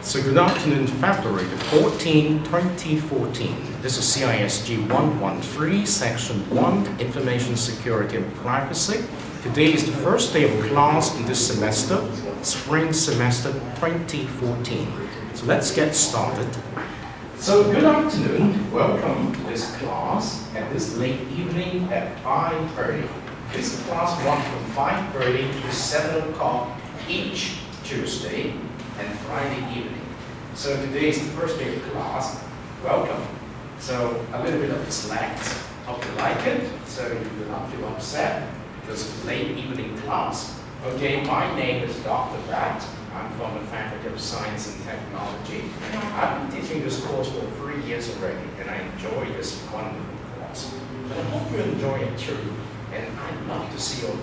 So good afternoon, February the 14th, 2014. This is CISG113, Section 1, Information Security and Privacy. Today is the first day of class in this semester, spring semester 2014. So let's get started. So good afternoon, welcome to this class at this late evening at 5:30. This is class 1 from 5:30 to 7 o'clock each Tuesday and Friday evening. So today is the first day of class. Welcome. So a little bit of the slides. Hope you like it. So you will not feel upset because it's late evening class. Okay, my name is Dr. Bat. I'm from the Faculty of Science and Technology. I've been teaching this course for 3 years already, and I enjoy this wonderful course. But I hope you enjoy it too. And I'd love to see your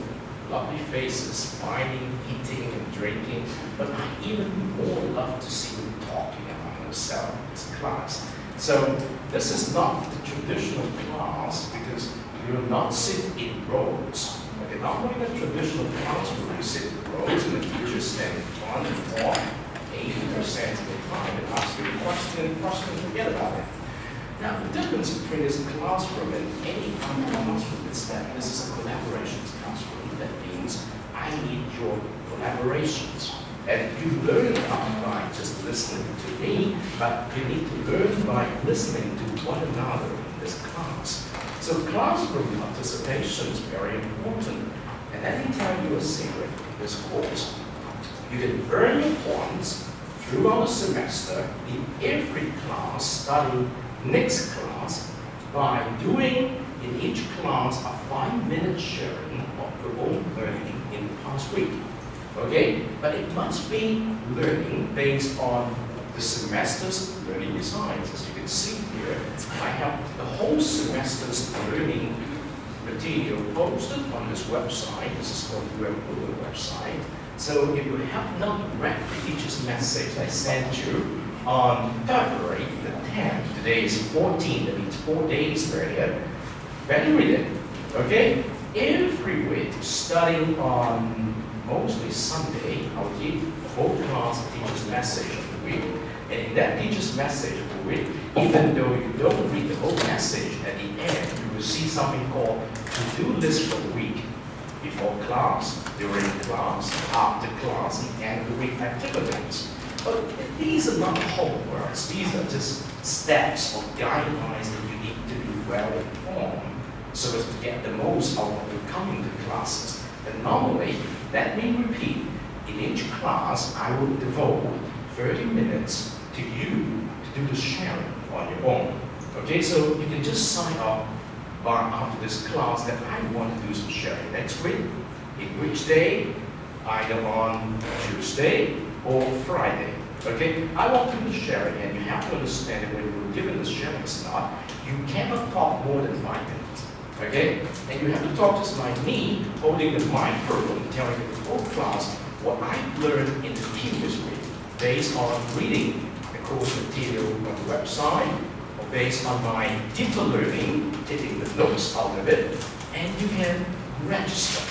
lovely faces, smiling, eating, and drinking. But I even more love to see you talking among yourself in this class. So this is not the traditional class because you will not sit in rows. Okay, not like a traditional class where you sit in rows and the teacher stand in front for 80% of the time and ask you a question and forget about it. Now, the difference between this classroom and any other classroom is that this is a collaborations classroom. That means I need your collaborations. And you learn not by just listening to me, but you need to learn by listening to one another in this class. So classroom participation is very important. And let me tell you a secret in this course. You can earn your points throughout the semester in every class studying next class by doing in each class a 5-minute sharing of your own learning in the past week. Okay? But it must be learning based on the semester's learning designs. As you can see here, I have the whole semester's learning material posted on this website. This is called the Google website. So if you have not read the teacher's message I sent you on February the 10th, today is 14, that means 4 days earlier, better read it, okay? Every week, starting on mostly Sunday, I'll give the whole class a teacher's message of the week. And in that teacher's message of the week, even though you don't read the whole message, at the end, you will see something called to-do list for the week. Before class, during class, after class, and end of the week activities. But these are not homeworks. These are just steps or guidelines that you need to be well informed so as to get the most out of your coming to classes. And normally, let me repeat, in each class, I will devote 30 minutes to you to do the sharing on your own. Okay, so you can just sign up after this class that I want to do some sharing next week. In which day? Either on Tuesday or Friday. Okay, I want to do the sharing, and you have to understand that when you're given the sharing slot, you cannot talk more than 5 minutes. Okay, and you have to talk just like me, holding the microphone, telling the whole class what I learned in the previous week, based on reading the course material on the website, or based on my deeper learning, taking the notes out of it, and you can register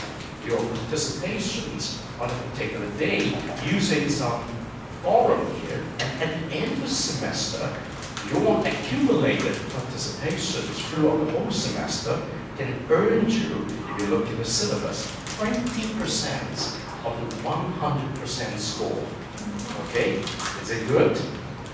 your participations on a particular day using some forum here, and at the end of the semester, your accumulated participations throughout the whole semester can earn you, if you look at the syllabus, 20% of the 100% score. Okay? Is it good?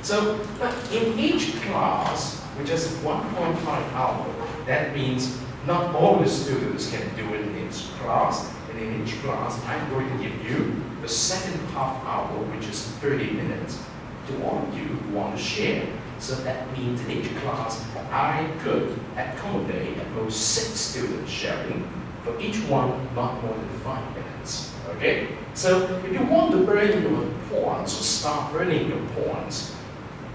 So, but in each class, which is 1.5 hours, that means not all the students can do it in each class. And in each class, I'm going to give you the second half hour, which is 30 minutes, to all of you who want to share. So that means in each class, I could accommodate at most 6 students sharing, for each one not more than 5 minutes. Okay? So if you want to earn your points or start earning your points,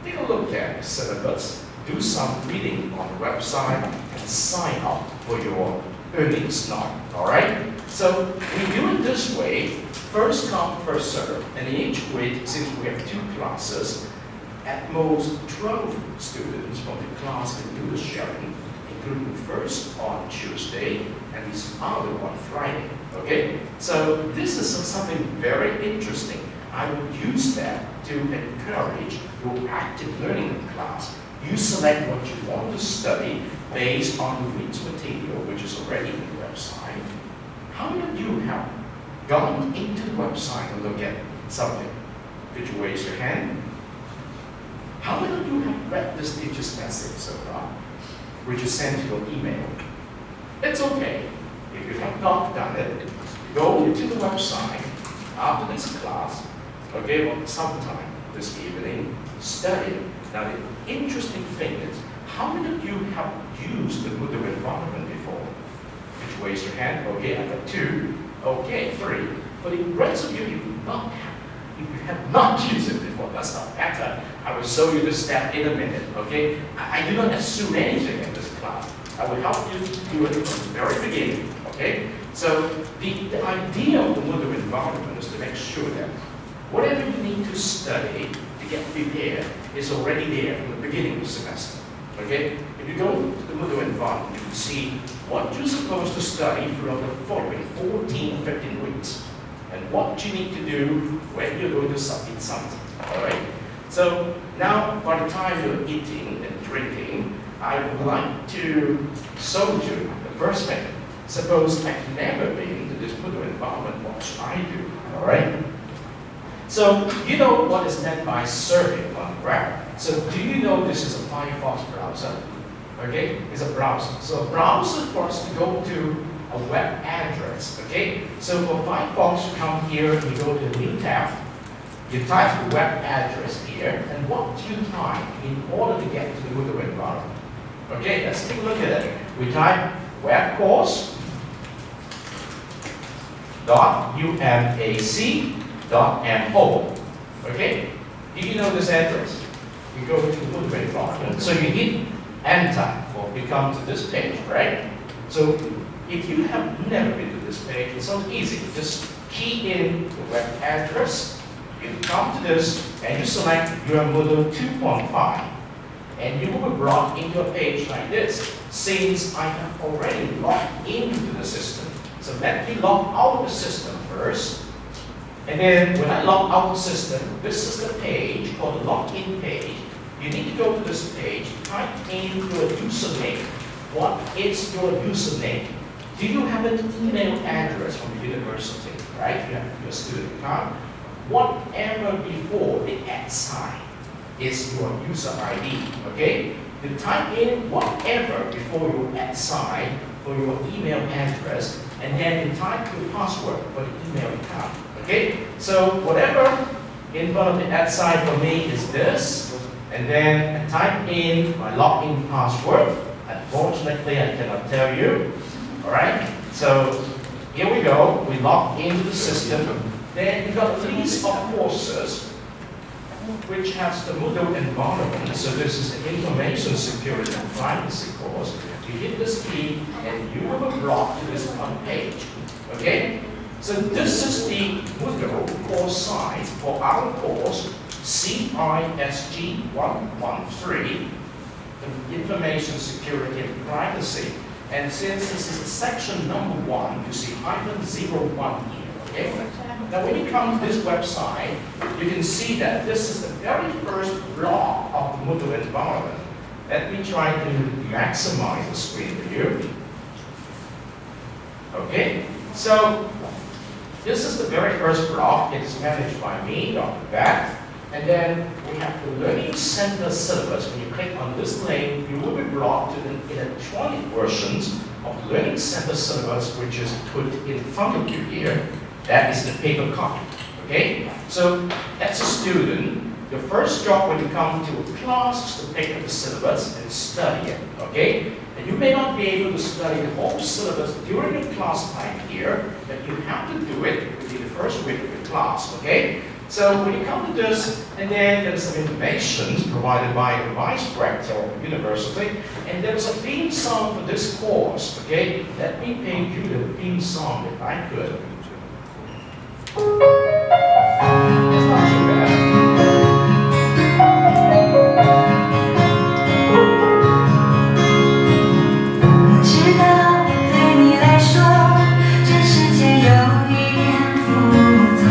take a look at the syllabus, do some reading on the website, and sign up for your earning slot. Alright? So we do it this way, first come, first serve. And in each week, since we have 2 classes, at most 12 students from the class can do the sharing, including the first on Tuesday and the other on Friday. Okay? So this is something very interesting. I would use that to encourage your active learning in class. You select what you want to study based on the rich material which is already in the website. How many of you have gone into the website and look at something? Could you raise your hand? How many of you have read this teacher's message so far, which is sent to your email? It's okay. If you have not done it, go to the website after this class, okay, or sometime this evening, study. Now the interesting thing is, how many of you have used the Moodle environment before? Could you raise your hand? Okay, I got 2. Okay, 3. For the rest of you, if you have not used it before, that's not matter. I will show you the step in a minute, okay? I do not assume anything in this class. I will help you do it from the very beginning, okay? So the idea of the Moodle environment is to make sure that whatever you need to study to get prepared is already there from the beginning of the semester, okay? If you go to the Moodle environment, you can see what you're supposed to study throughout the following 14, 15 weeks, and what you need to do when you're going to submit something, all right? So now, by the time you're eating and drinking, I would like to show you the first thing. Suppose I've never been to this Moodle environment, what should I do, all right? So, you know what is meant by surfing on the web. So, do you know this is a Firefox browser? Okay, it's a browser. So, a browser for us to go to a web address, okay? So, for Firefox, you come here, you go to the new tab, you type the web address here, and what do you type in order to get to the Moodle environment? Okay, let's take a look at it. We type webcourse.umac.mo. Okay? Do you know this address? You go to the Moodle environment. So you hit enter or we come to this page, right? So if you have never been to this page, it's so easy. Just key in the web address. You come to this and you select your Moodle 2.5. And you will be brought into a page like this, since I have already logged into the system. So let me log out of the system first. And then when I log out of the system, this is the page called the login page. You need to go to this page, type in your username. What is your username? Do you have an email address from the university, right? You have your student card. Whatever before the @ sign is your user ID, okay? You type in whatever before your @ sign for your email address, and then you type your password for the email account, okay? So whatever in front of the @ sign for me is this, and then I type in my login password. Unfortunately, I cannot tell you, all right? So here we go, we log into the system. Then you got a list of courses which has the Moodle environment. So this is the information security and privacy course. You hit this key and you will be brought to this one page. Okay? So this is the Moodle course site for our course CISG113, the information security and privacy. And since this is section number 1, you see -01 here. Okay? Now when you come to this website, you can see that this is the very first block of the Moodle environment. Let me try to maximize the screen for you. Okay, so this is the very first block. It is managed by me, Dr. Bat. And then we have the Learning Center syllabus. When you click on this link, you will be brought to the electronic versions of the Learning Center syllabus, which is put in front of you here. That is the paper copy, okay? So, as a student, your first job when you come to a class is to pick up the syllabus and study it, okay? And you may not be able to study the whole syllabus during your class time here, but you have to do it within the first week of your class, okay? So, when you come to this, and then there's some information provided by the Vice Rector of the University, and there's a theme song for this course, okay? Let me paint you the theme song if I could. It's not too bad. 知道对你来说，这世界有一点复杂。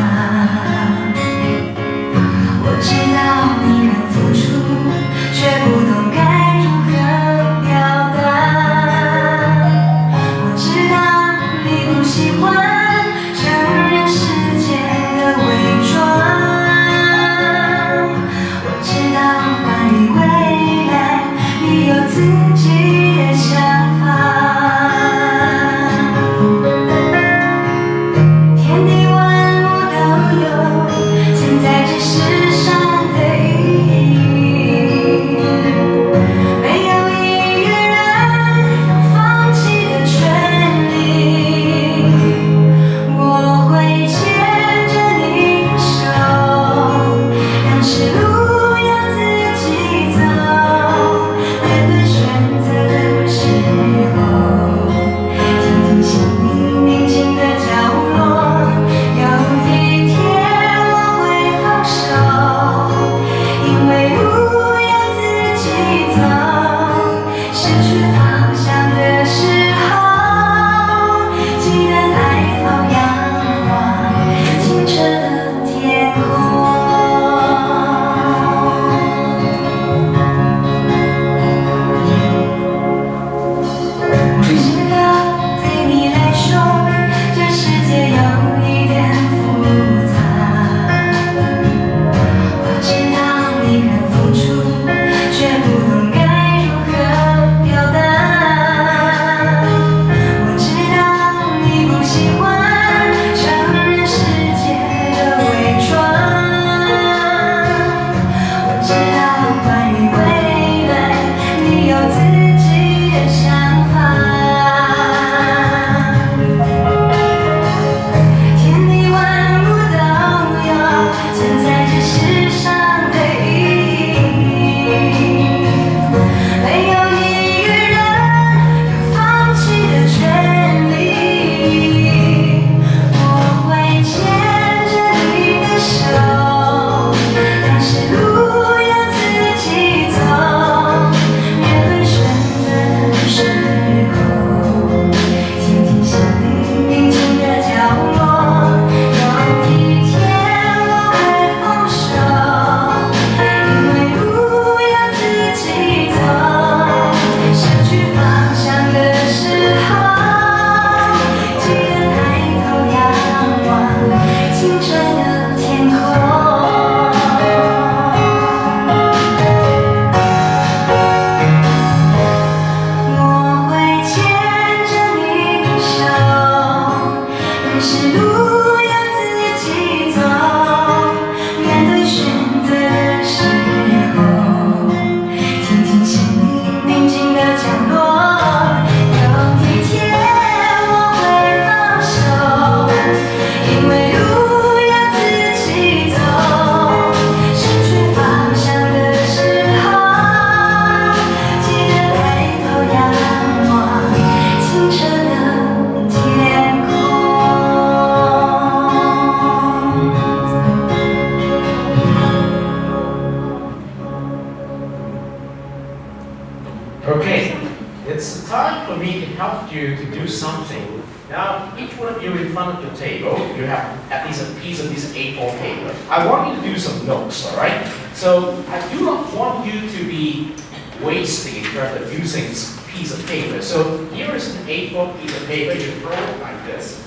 for me to help you to do something. Now, each one of you in front of your table, you have at least a piece of this A4 paper. I want you to do some notes, all right? So I do not want you to be wasting in terms of using this piece of paper. So here is an A4 piece of paper. You throw it like this,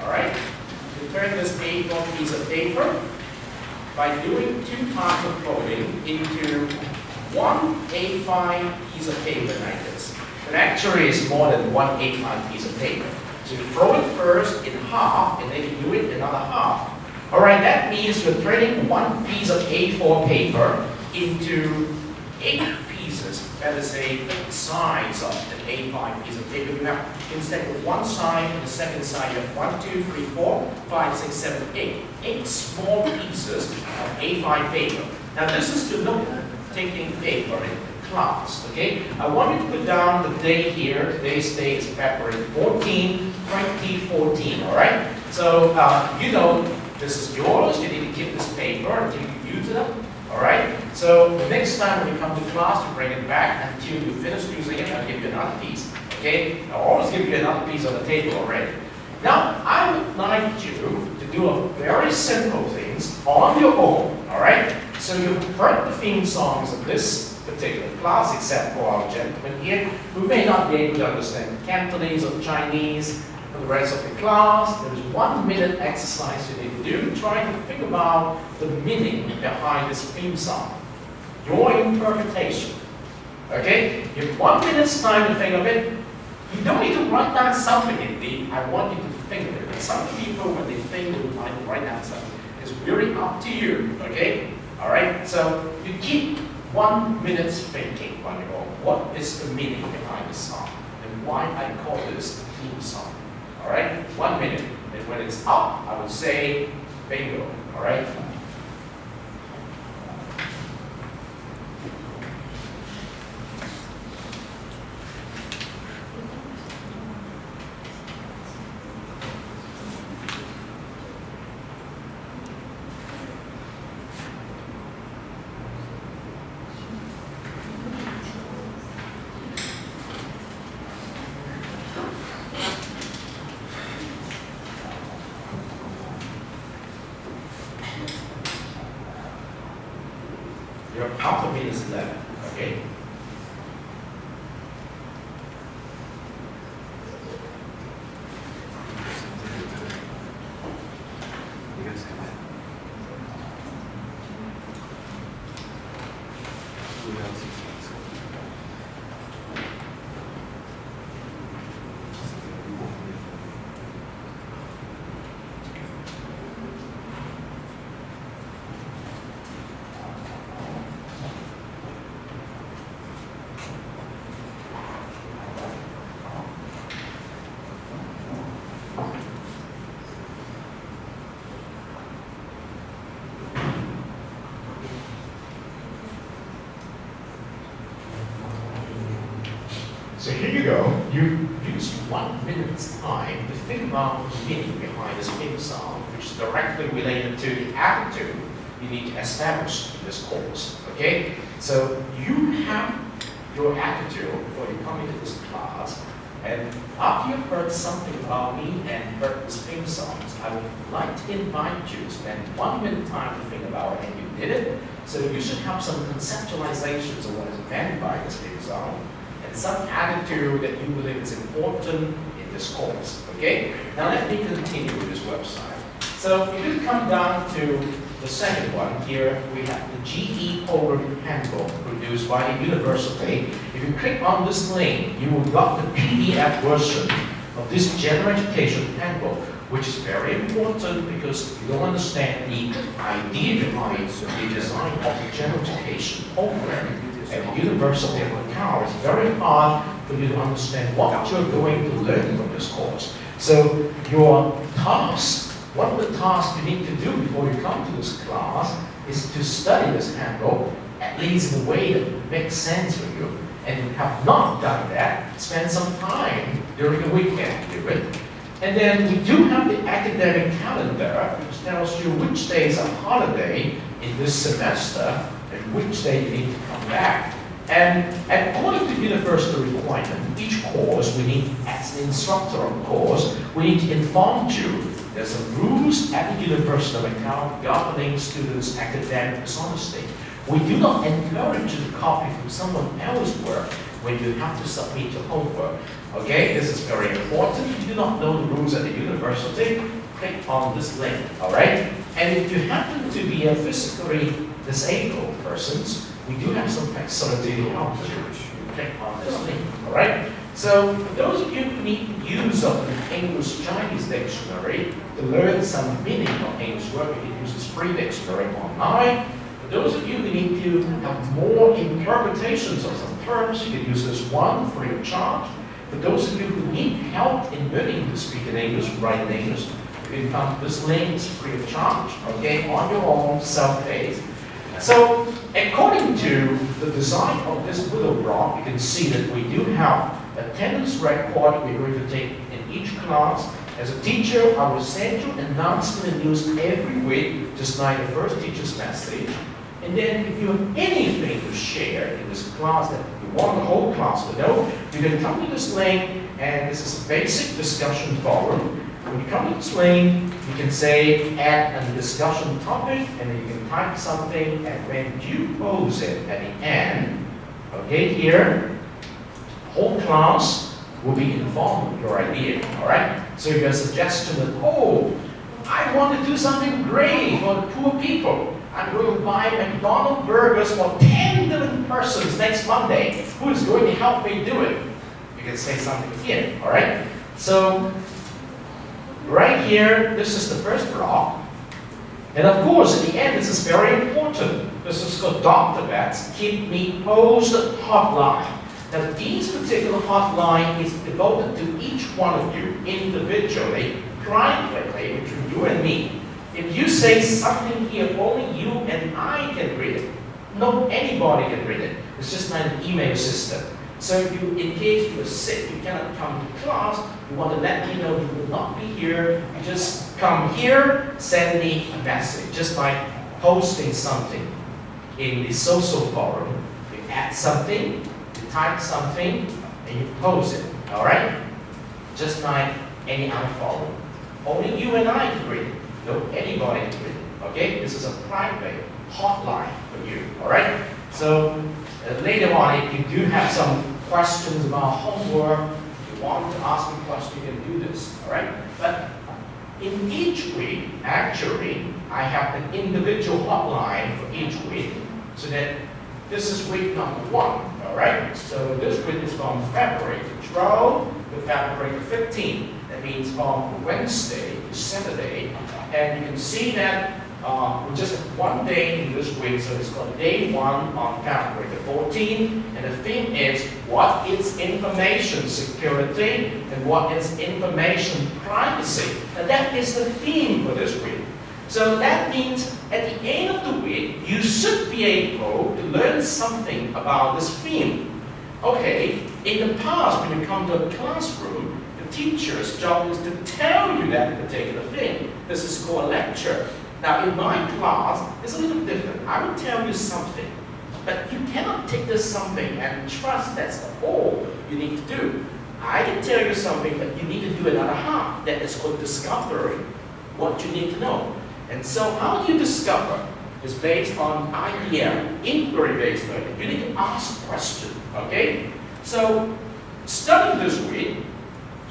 all right? You turn this A4 piece of paper by doing 2 times of folding into one A5 piece of paper like this. But actually it's more than one A5 piece of paper. So you throw it first in half, and then you do it another half. All right, that means you're turning one piece of A4 paper into 8 pieces. That is a size of an A5 piece of paper. You have, instead of one side and the second side, you have 1, 2, 3, 4, 5, 6, 7, 8. 8 small pieces of A5 paper. Now this is to note-taking paper in class, okay? I want you to put down the day here. Today's date is February 14, 2014, all right? So, you know, this is yours. You need to keep this paper until you use it up, all right? So, the next time when you come to class, you bring it back until you finish using it. I'll give you another piece, okay? I'll always give you another piece on the table already. Now, I would like you to do a very simple things on your own, all right? So, you've heard the theme songs of this particular class, except for our gentlemen here, who may not be able to understand Cantonese or Chinese. For the rest of the class, there is 1 minute exercise you need to do, trying to think about the meaning behind this theme song. Your interpretation. Okay? You have 1 minute's time to think of it. You don't need to write down something indeed. I want you to think of it. But some people, when they think, they might write down something. It's really up to you. Okay? Alright? So you keep 1 minute's thinking on your own. What is the meaning behind the song? And why I call this a theme song? Alright? 1 minute. And when it's up, I would say bingo. Alright? Your half a minute is left, okay? So here you go. You've used 1 minute's time to think about the meaning behind this theme song, which is directly related to the attitude you need to establish in this course. Okay? So you have your attitude before you come into this class, and after you've heard something about me and heard this theme songs, I would like to invite you to spend 1 minute time to think about it, and you did it. So you should have some conceptualizations of what is meant by this theme song, and some attitude that you believe is important in this course, okay? Now let me continue with this website. So if you come down to the second one, here we have the GE Program Handbook produced by the university. If you click on this link, you will get the PDF version of this general education handbook, which is very important because you don't understand the idea behind the design of the general education program at the University of Macau. It's very hard for you to understand what you're going to learn from this course. So your task, one of the tasks you need to do before you come to this class is to study this handbook, at least in a way that makes sense for you. And if you have not done that, spend some time during the weekend to do it. And then we do have the academic calendar, which tells you which days are holiday in this semester and which day you need to come back And according to university requirement, each course we need, as an instructor of course, we need to inform you there's some rules at the university of account governing students' academic dishonesty. We do not encourage you to copy from someone else's work when you have to submit your homework. Okay, this is very important. If you do not know the rules at the university, click on this link, all right? And if you happen to be a physically disabled persons, we do have some facility to help you. Click on this link, all right? So for those of you who need use of the English-Chinese dictionary to learn some meaning of English word, you can use this free dictionary online. For those of you who need to have more interpretations of some terms, you can use this one free of charge. For those of you who need help in learning to speak in English, write in English, you can come to this link, it's free of charge, okay, on your own, self-paced. So, according to the design of this little block, you can see that we do have attendance record we're going to take in each class. As a teacher, I will send you announcement and news every week, just like the first teacher's message. And then if you have anything to share in this class that you want the whole class to know, you can come to this link, and this is a basic discussion forum. When you come to this link, you can say add a discussion topic, and then you can type something, and when you post it at the end, okay, here, whole class will be informed of your idea, all right? So if you have a suggestion that, oh, I want to do something great for the poor people. I'm going to buy McDonald's burgers for 10 different persons next Monday. Who is going to help me do it? You can say something here, all right? So, right here, this is the first block. And of course, at the end, this is very important. This is called Dr. Betts Keep Me Posted Hotline. Now, this particular hotline is devoted to each one of you individually, privately, between you and me. If you say something here, only you and I can read it. No, anybody can read it. It's just like an email system. So if you, in case you are sick, you cannot come to class, you want to let me know you will not be here, you just come here, send me a message. Just like posting something in the social forum. You add something, you type something, and you post it. All right? Just like any other forum. Only you and I can read it. No, anybody can read it. Okay? This is a private hotline for you. All right? So later on, if you do have some questions about homework, if you want to ask me questions, you can do this. All right? But in each week, actually, I have an individual hotline for each week, so that this is week number 1. All right? So this week is from February 12 to February 15. That means from Wednesday to Saturday. And you can see that we just have one day in this week, so it's called day 1 on February 14. And the theme is what is information security and what is information privacy. And that is the theme for this week. So that means at the end of the week, you should be able to learn something about this theme. Okay, in the past, when you come to a classroom, the teacher's job is to tell you that particular thing. This is called a lecture. Now, in my class, it's a little different. I will tell you something, but you cannot take this something and trust that's all you need to do. I can tell you something, but you need to do another half. That is called discovering what you need to know. And so, how do you discover? It's based on idea, inquiry-based learning. You need to ask a question, okay? So, studying this week,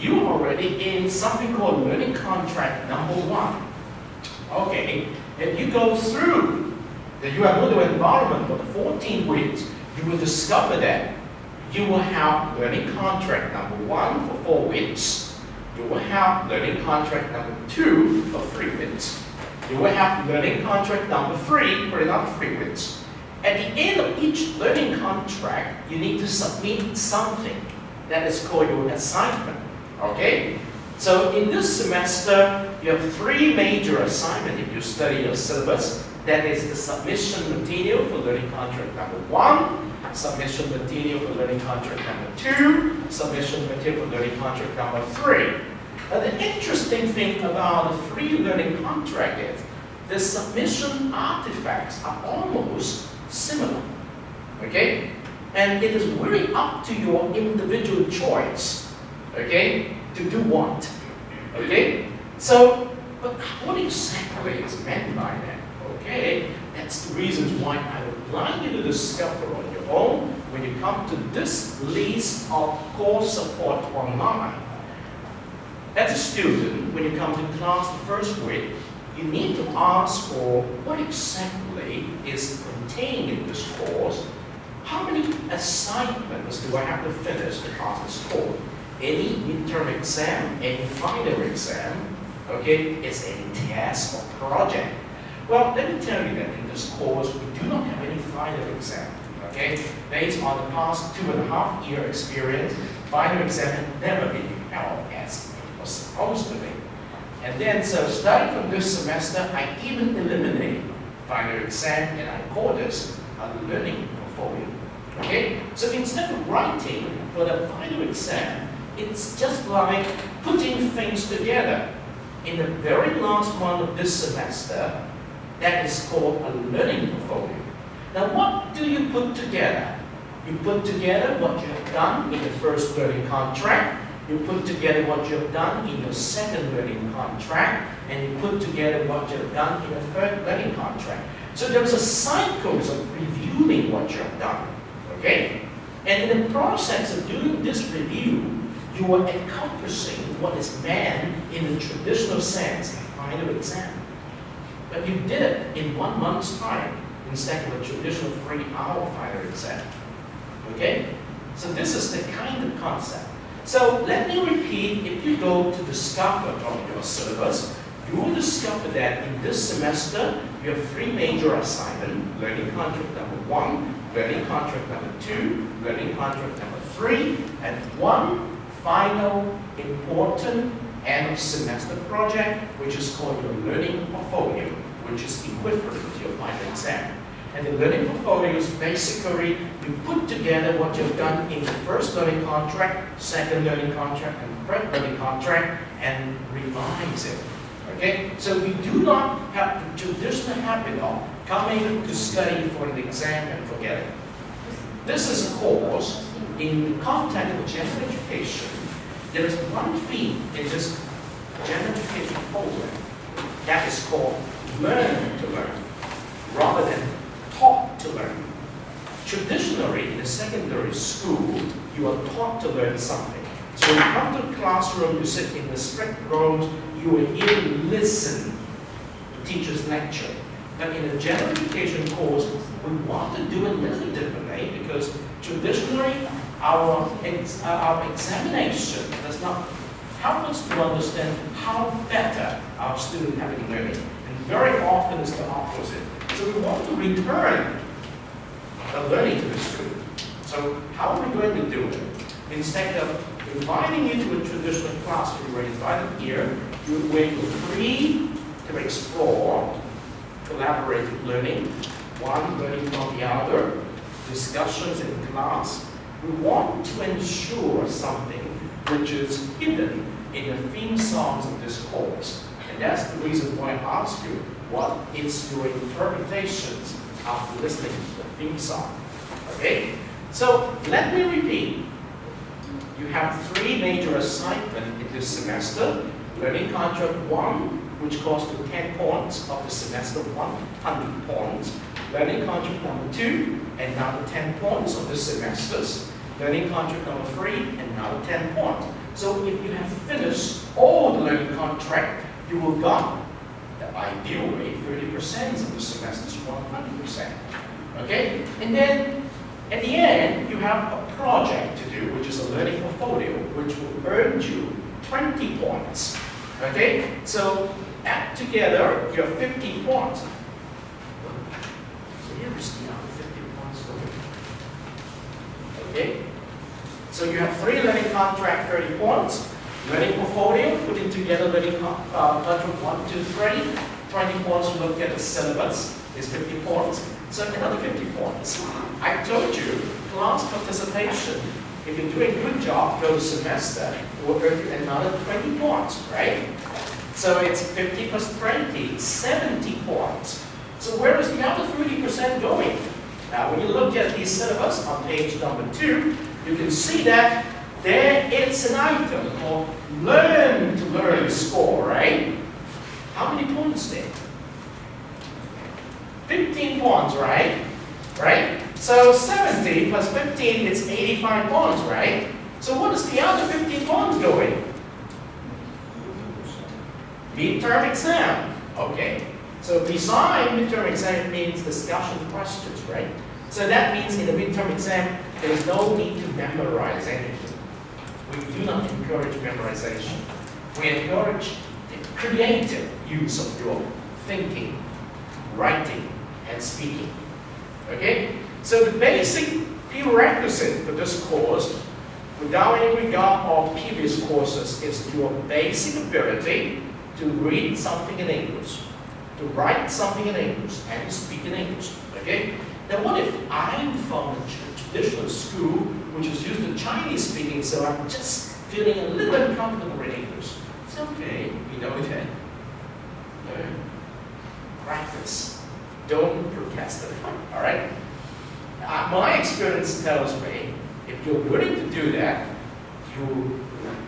you are already in something called learning contract number 1. Okay, if you go through the UMOodle environment for the 14 weeks, you will discover that you will have learning contract number 1 for 4 weeks. You will have learning contract number 2 for 3 weeks. You will have learning contract number 3 for another 3 weeks. At the end of each learning contract, you need to submit something that is called your assignment. Okay? So in this semester, you have 3 major assignments if you study your syllabus. That is the submission material for learning contract number 1, submission material for learning contract number 2, submission material for learning contract number 3. Now the interesting thing about the 3 learning contract is the submission artifacts are almost similar. Okay? And it is really up to your individual choice, okay, to do what, okay? So, but what exactly is meant by that, okay? That's the reasons why I would like you to discover on your own when you come to this list of course support online. As a student, when you come to class the first week, you need to ask for what exactly is contained in this course. How many assignments do I have to finish to pass this course? Any midterm exam, any final exam, okay, is any test or project. Well, let me tell you that in this course, we do not have any final exam, okay? Based on the past 2.5-year experience, final exam had never been held as it was supposed to be. And then, so starting from this semester, I even eliminate final exam, and I call this a learning portfolio. Okay? So instead of writing for the final exam, it's just like putting things together. In the very last month of this semester, that is called a learning portfolio. Now, what do you put together? You put together what you have done in the first learning contract, you put together what you have done in your second learning contract, and you put together what you have done in the third learning contract. So there's a cycle of reviewing what you have done. Okay? And in the process of doing this review, you are accomplishing what is meant in the traditional sense, a final exam. But you did it in 1 month's time instead of a traditional 3-hour final exam. Okay? So this is the kind of concept. So let me repeat, if you go to discover from your syllabus, you will discover that in this semester, you have 3 major assignments: learning contract number 1, learning contract number 2, learning contract number 3, and 1 final important end of semester project, which is called your learning portfolio, which is equivalent to your final exam. And the learning portfolio is basically you put together what you've done in the first learning contract, second learning contract, and third learning contract, and revise it. Okay? So we do not have the traditional habit of coming to study for an exam and forget it. This is a course in the context of general education. There is one theme in this general education program that is called learn to learn, rather than taught to learn. Traditionally, in a secondary school, you are taught to learn something. So when you come to the classroom, you sit in the strict rows, you will hear and listen to teachers lecture. But in a general education course, we want to do it a little differently because traditionally, our examination does not help us to understand how better our students have been learning. And very often it's the opposite. So we want to return the learning to the student. So how are we going to do it? Instead of inviting you to a traditional classroom where you invited here, we're free to explore collaborative learning, one learning from the other, discussions in class. We want to ensure something which is hidden in the theme songs of this course. And that's the reason why I ask you, what is your interpretations after listening to the theme song? Okay? So let me repeat. You have 3 major assignments in this semester. Learning contract 1, which costs you 10 points of the semester, 100 points. Learning contract number 2, another 10 points of the semesters. Learning contract number 3, another 10 points. So if you have finished all the learning contract, you will got the ideal rate, 30% of the semesters, 100%. Okay? And then at the end, you have a project to do, which is a learning portfolio, which will earn you 20 points. Okay? So add together, you have 50 points. So here is the other 50 points going. Okay? So you have 3 learning contract, 30 points. Learning portfolio, putting together learning contract 1, 2, 3. 20 points to look at the syllabus is 50 points. So another 50 points. I told you, class participation, if you're doing a good job through the semester, will earn you another 20 points, right? So it's 50 plus 20, 70 points. So where is the other 30% going? Now, when you look at the syllabus on page number 2, you can see that there is an item called learn to learn score, right? How many points there? 15 points, right? Right? So 70 plus 15 is 85 points, right? So what is the other 15 points going? Midterm exam. Okay. So beside midterm exam, it means discussion questions, right? So that means in the midterm exam, there's no need to memorize anything. We do not encourage memorization. We encourage the creative use of your thinking, writing, and speaking. Okay? So the basic prerequisite for this course, without any regard of previous courses, is your basic ability to read something in English, to write something in English, and to speak in English. Okay? Now what if I'm from a traditional school which is used to Chinese speaking, so I'm just feeling a little uncomfortable in English? It's okay, we know that. Learn. Practice. Don't procrastinate. Alright? My experience tells me, if you're willing to do that, you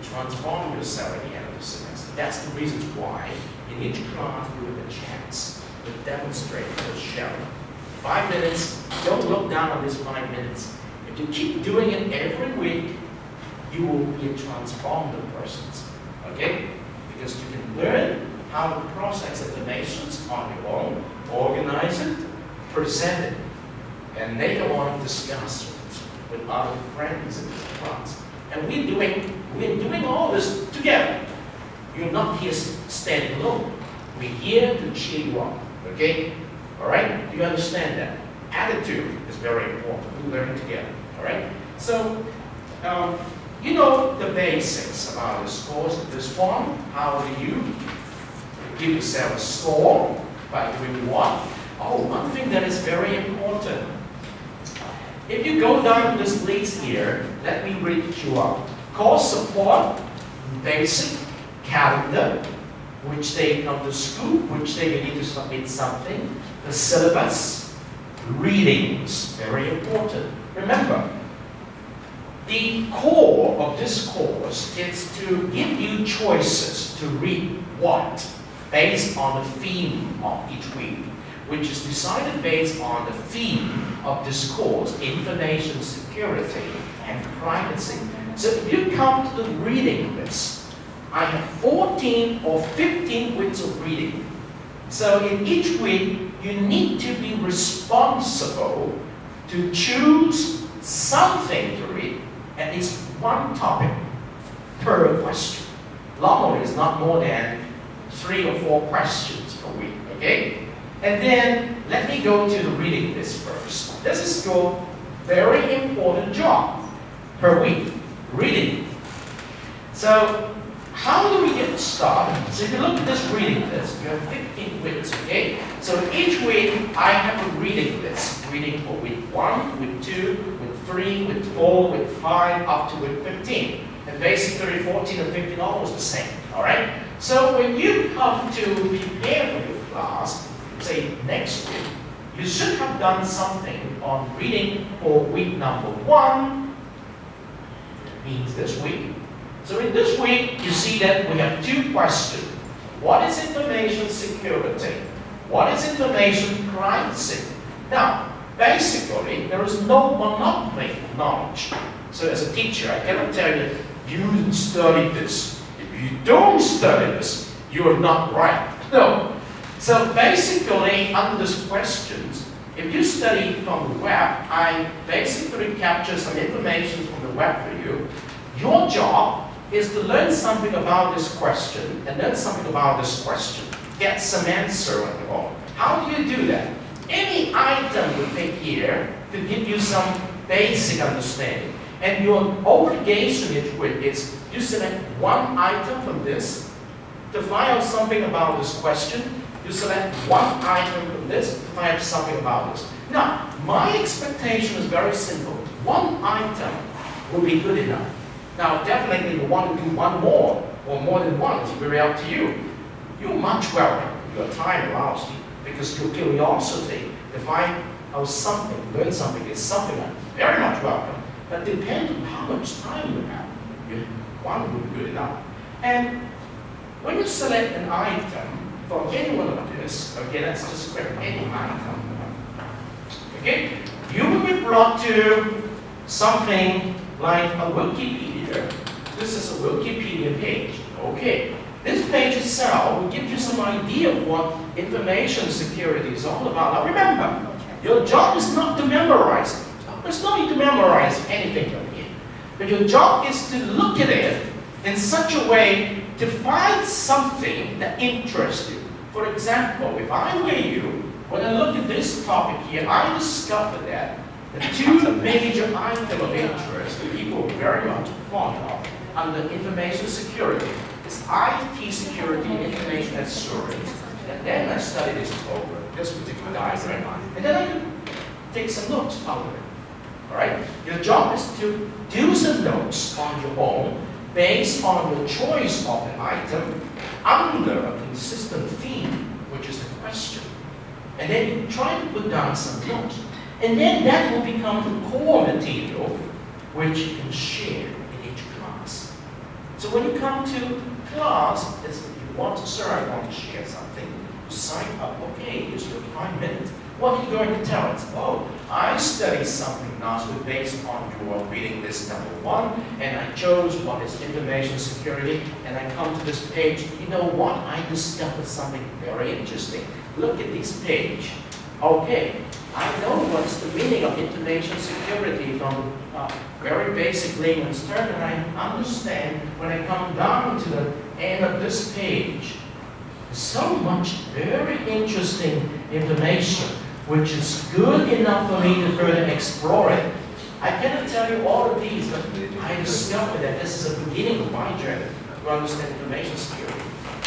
transform yourself at the end of the semester. That's the reason why in each class you have a chance to demonstrate, to show. 5 minutes, don't look down on this 5 minutes. If you keep doing it every week, you will be a transformed person. Okay? Because you can learn how to process information on your own, organize it, present it, and later on discuss it with other friends in this class. And we're doing all this together. You're not here standing alone. We're here to cheer you up. Okay? Alright? Do you understand that? Attitude is very important. We learn together. Alright? So, you know the basics about the scores of this form. How do you give yourself a score? By doing what? Oh, one thing that is very important. If you go down this list here, let me read you up. Course support, basic, calendar, which day come to school, which day you need to submit something, the syllabus, readings, very important. Remember, the core of this course is to give you choices to read what, based on the theme of each week, which is decided based on the theme of this course, information security and privacy. So if you come to the reading list, I have 14 or 15 weeks of reading. So in each week, you need to be responsible to choose something to read, at least one topic per question. Normally, it's not more than 3 or 4 questions per week, okay? And then, let me go to the reading list first. This is your very important job per week, reading. So, how do we get started? So if you look at this reading list, you have 15 weeks, okay? So each week, I have a reading list. Reading for week 1, week 2, week 3, week 4, week 5, up to week 15. And basically 14 and 15 are almost the same, all right? So when you come to prepare for your class, say next week, you should have done something on reading for week number 1, means this week. So in this week, you see that we have 2 questions. What is information security? What is information privacy? Now, basically, there is no monopoly of knowledge. So as a teacher, I cannot tell you, you study this. If you don't study this, you are not right. No. So basically, under these questions, if you study from the web, I basically capture some information from the web for you. Your job is to learn something about this question and learn something about this question. Get some answer on your own. How do you do that? Any item we take here to give you some basic understanding. And your obligation each week is you select one item from this to find out something about this question. You select one item from this to find out something about this. Now, my expectation is very simple. One item will be good enough. Now, definitely if you want to do one more or more than one, it's very up to you. You're much welcome. Your time allows you because your curiosity to find of something, learn something, is something like very much welcome, but depends on how much time you have. One would be good enough. And when you select an item from any one of this, okay, let's just grab any item. Okay, you will be brought to something like a Wikipedia. This is a Wikipedia page. Okay, this page itself will give you some idea of what information security is all about. Now remember, your job is not to memorize it. There's no need to memorize anything over here. But your job is to look at it in such a way to find something that interests you. For example, if I were you, when I look at this topic here, I discovered that the two major items of interest that people are very much fond of under information security is IT security and information assurance. And then I studied this over, this particular diagram, and then I could take some notes out of it. All right? Your job is to do some notes on your own based on your choice of an item under a consistent theme, which is the question. And then you try to put down some notes. And then that will become the core material which you can share in each class. So when you come to class, if you want to, sir, I want to share something, you sign up, okay, here's your 5 minutes. What are you going to tell us? Oh, I studied something last week based on your reading this number 1, and I chose what is information security, and I come to this page. You know what? I discovered something very interesting. Look at this page. Okay, I know what's the meaning of information security from very basic layman's term, and I understand when I come down to the end of this page, so much very interesting information, which is good enough for me to further explore it. I cannot tell you all of these, but I discovered that this is the beginning of my journey to understand information security.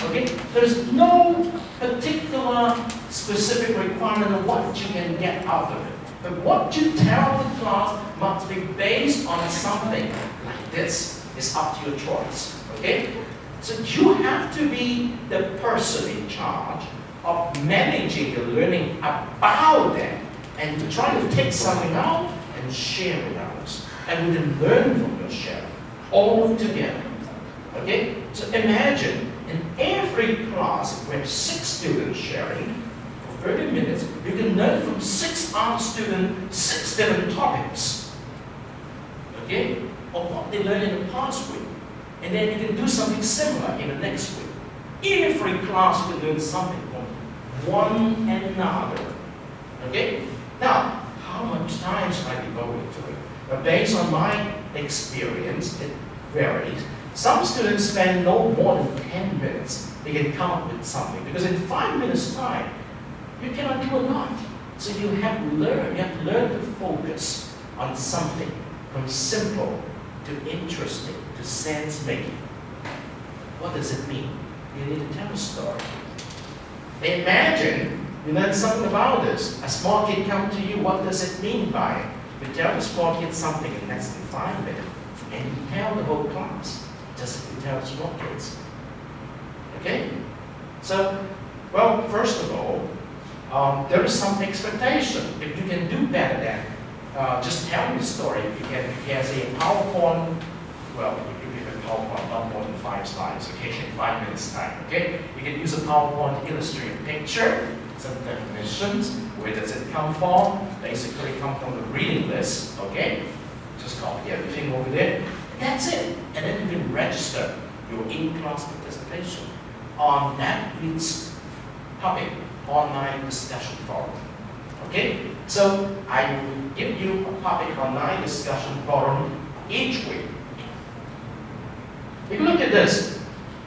Okay? There's no particular specific requirement of what you can get out of it. But what you tell the class must be based on something like this. It's up to your choice. Okay? So you have to be the person in charge of managing the learning about that and to try to take something out and share with others. And we can learn from your sharing all together. Okay? So imagine in every class, if we have 6 students sharing for 30 minutes, you can learn from 6 other students 6 different topics. Okay? Of what they learned in the past week. And then you can do something similar in the next week. Every class you can learn something from one another. Okay? Now, how much time should I devote to it? But based on my experience, it varies. Some students spend no more than 10 minutes. They can come up with something. Because in 5 minutes' time, you cannot do a lot. So you have to learn to focus on something from simple to interesting to sense-making. What does it mean? You need to tell a story. Imagine you learn something about this. A small kid comes to you, what does it mean by it? You tell the small kid something in less than 5 minutes, and you tell the whole class. Just as you tell the small kids. Okay? So, well, first of all, there is some expectation. If you can do better than just telling the story, you can say PowerPoint, well, you can give a PowerPoint not more than 5 slides, okay, in 5 minutes time, okay? You can use a PowerPoint to illustrate a picture, some definitions, where does it come from? Basically come from the reading list, okay? Just copy everything over there. That's it. And then you can register your in-class participation on that week's topic, online discussion forum. Okay? So I will give you a topic online discussion forum each week. If you look at this,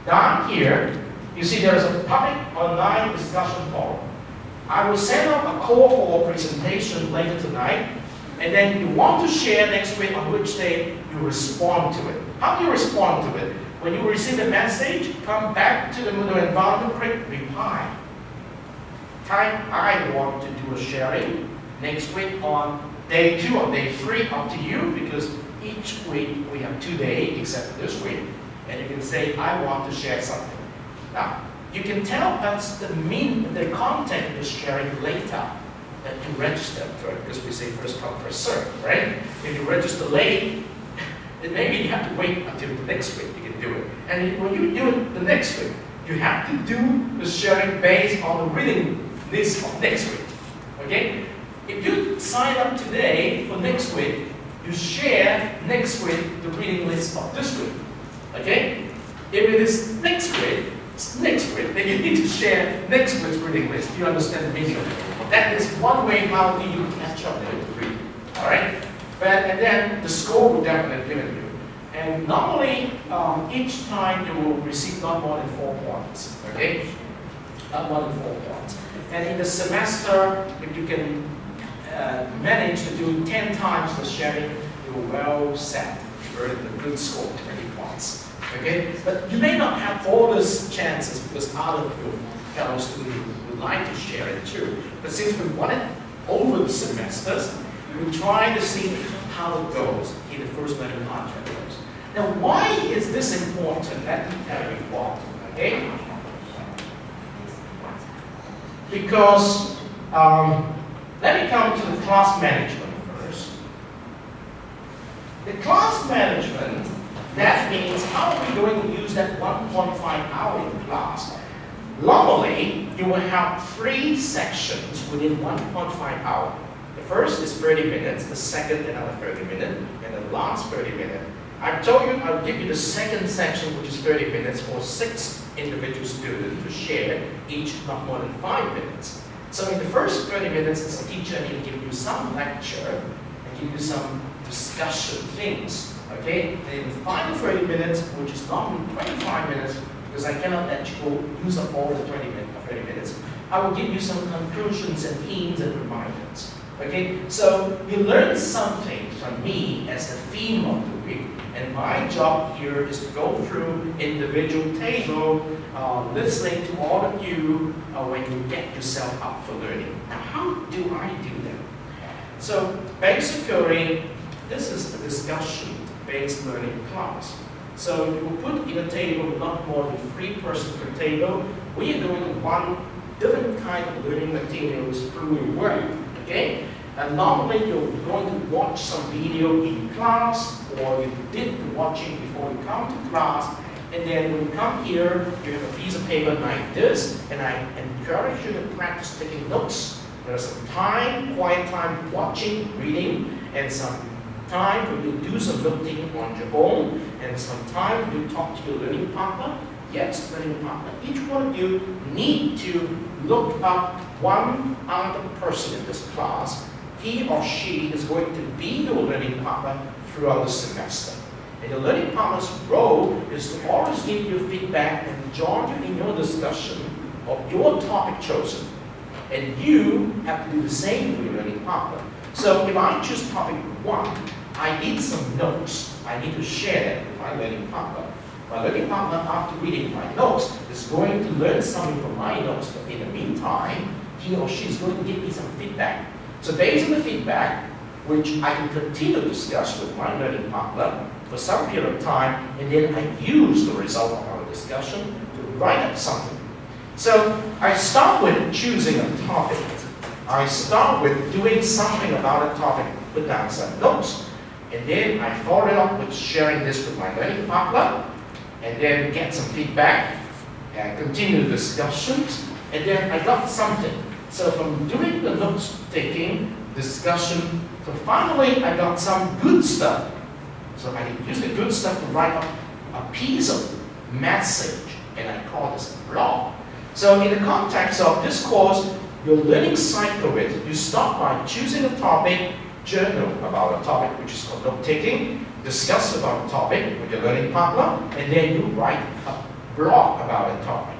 down here, you see there is a public online discussion forum. I will send out a call for presentation later tonight, and then you want to share next week on which day you respond to it. How do you respond to it? When you receive the message, come back to the Moodle environment, click reply. Type, I want to do a sharing next week on day 2 or day 3, up to you, because each week we have 2 days, except for this week, and you can say, I want to share something. Now, you can tell us the content of the sharing later. that you register first, because we say first come, first serve, right? If you register late, then maybe you have to wait until the next week you can do it. And when you do it the next week, you have to do the sharing based on the reading list of next week. Okay? If you sign up today for next week, you share next week the reading list of this week. Okay? If it is next week, then you need to share next week's reading list. Do you understand the meaning of it? That is one way how do you catch up with the reading. Alright? And then the score will definitely given you. And normally, each time you will receive not more than 4 points. Okay? Not more than 4 points. And in the semester, if you can manage to do 10 times the sharing, you're well set. You earn a good score, 20 points. Okay? But you may not have all these chances because other fellow students would like to share it too. But since we want it over the semesters, we try to see how it goes in the first learning contract. Now, why is this important? Let me tell you what. Okay? Because let me come to the class management first. The class management, that means how are we going to use that 1.5 hour in class? Normally, you will have 3 sections within 1.5 hour. The first is 30 minutes, the second another 30 minutes, and the last 30 minutes. I've told you I'll give you the second section, which is 30 minutes for 6 individual students to share, each not more than 5 minutes. So in the first 30 minutes, as a teacher, I need to give you some lecture and give you some discussion things. Okay? And in the final 30 minutes, which is normally 25 minutes, because I cannot let you go use up all the 30 minutes, I will give you some conclusions and hints and reminders. Okay? So you learn something from me as the theme of the week, and my job here is to go through individual table, listening to all of you when you get yourself up for learning. Now, how do I do that? So basically, this is a discussion-based learning class. So you will put in a table not more than 3 persons per table. We are doing one different kind of learning materials through your work. Okay? And normally you're going to watch some video in class, or you did the watching before you come to class, and then when you come here, you have a piece of paper like this, and I encourage you to practice taking notes. There's some time, quiet time watching, reading, and some time for you to do some noting on your own, and some time for you to talk to your learning partner. Yes, learning partner. Each one of you need to look up one other person in this class. He or she is going to be your learning partner throughout the semester. And the learning partner's role is to always give you feedback and join you in your discussion of your topic chosen. And you have to do the same for your learning partner. So if I choose topic 1, I need some notes. I need to share that with my learning partner. My learning partner, after reading my notes, is going to learn something from my notes. But in the meantime, he or she is going to give me some feedback. So based on the feedback, which I can continue to discuss with my learning partner for some period of time, and then I use the result of our discussion to write up something. So I start with choosing a topic. I start with doing something about a topic, put down some notes, and then I follow it up with sharing this with my learning partner, and then get some feedback, and continue the discussions, and then I got something. So from doing the notes taking, discussion, so finally I got some good stuff. So I use the good stuff to write up a piece of message, and I call this a blog. So in the context of this course, your learning cycle is you start by choosing a topic, journal about a topic which is called note taking, discuss about a topic with your learning partner, and then you write a blog about a topic.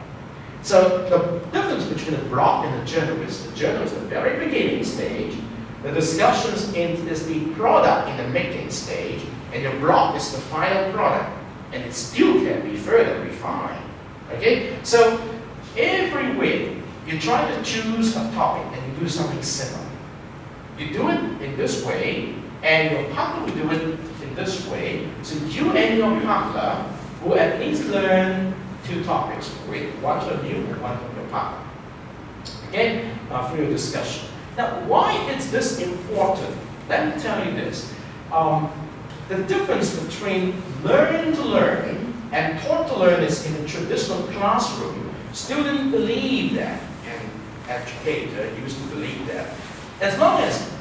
So the difference between a blog and a journal is the journal is the very beginning stage, the discussions is the product in the making stage, and your blog is the final product, and it still can be further refined. Okay? So every week, you try to choose a topic and you do something similar. You do it in this way, and your partner will do it in this way, so you and your partner will at least learn 2 topics per week, one from you and one from your partner. Okay? Through your discussion. Now, why is this important? Let me tell you this. The difference between learn to learn and taught to learn is in a traditional classroom. Students believe that, and educator used to believe that. As long as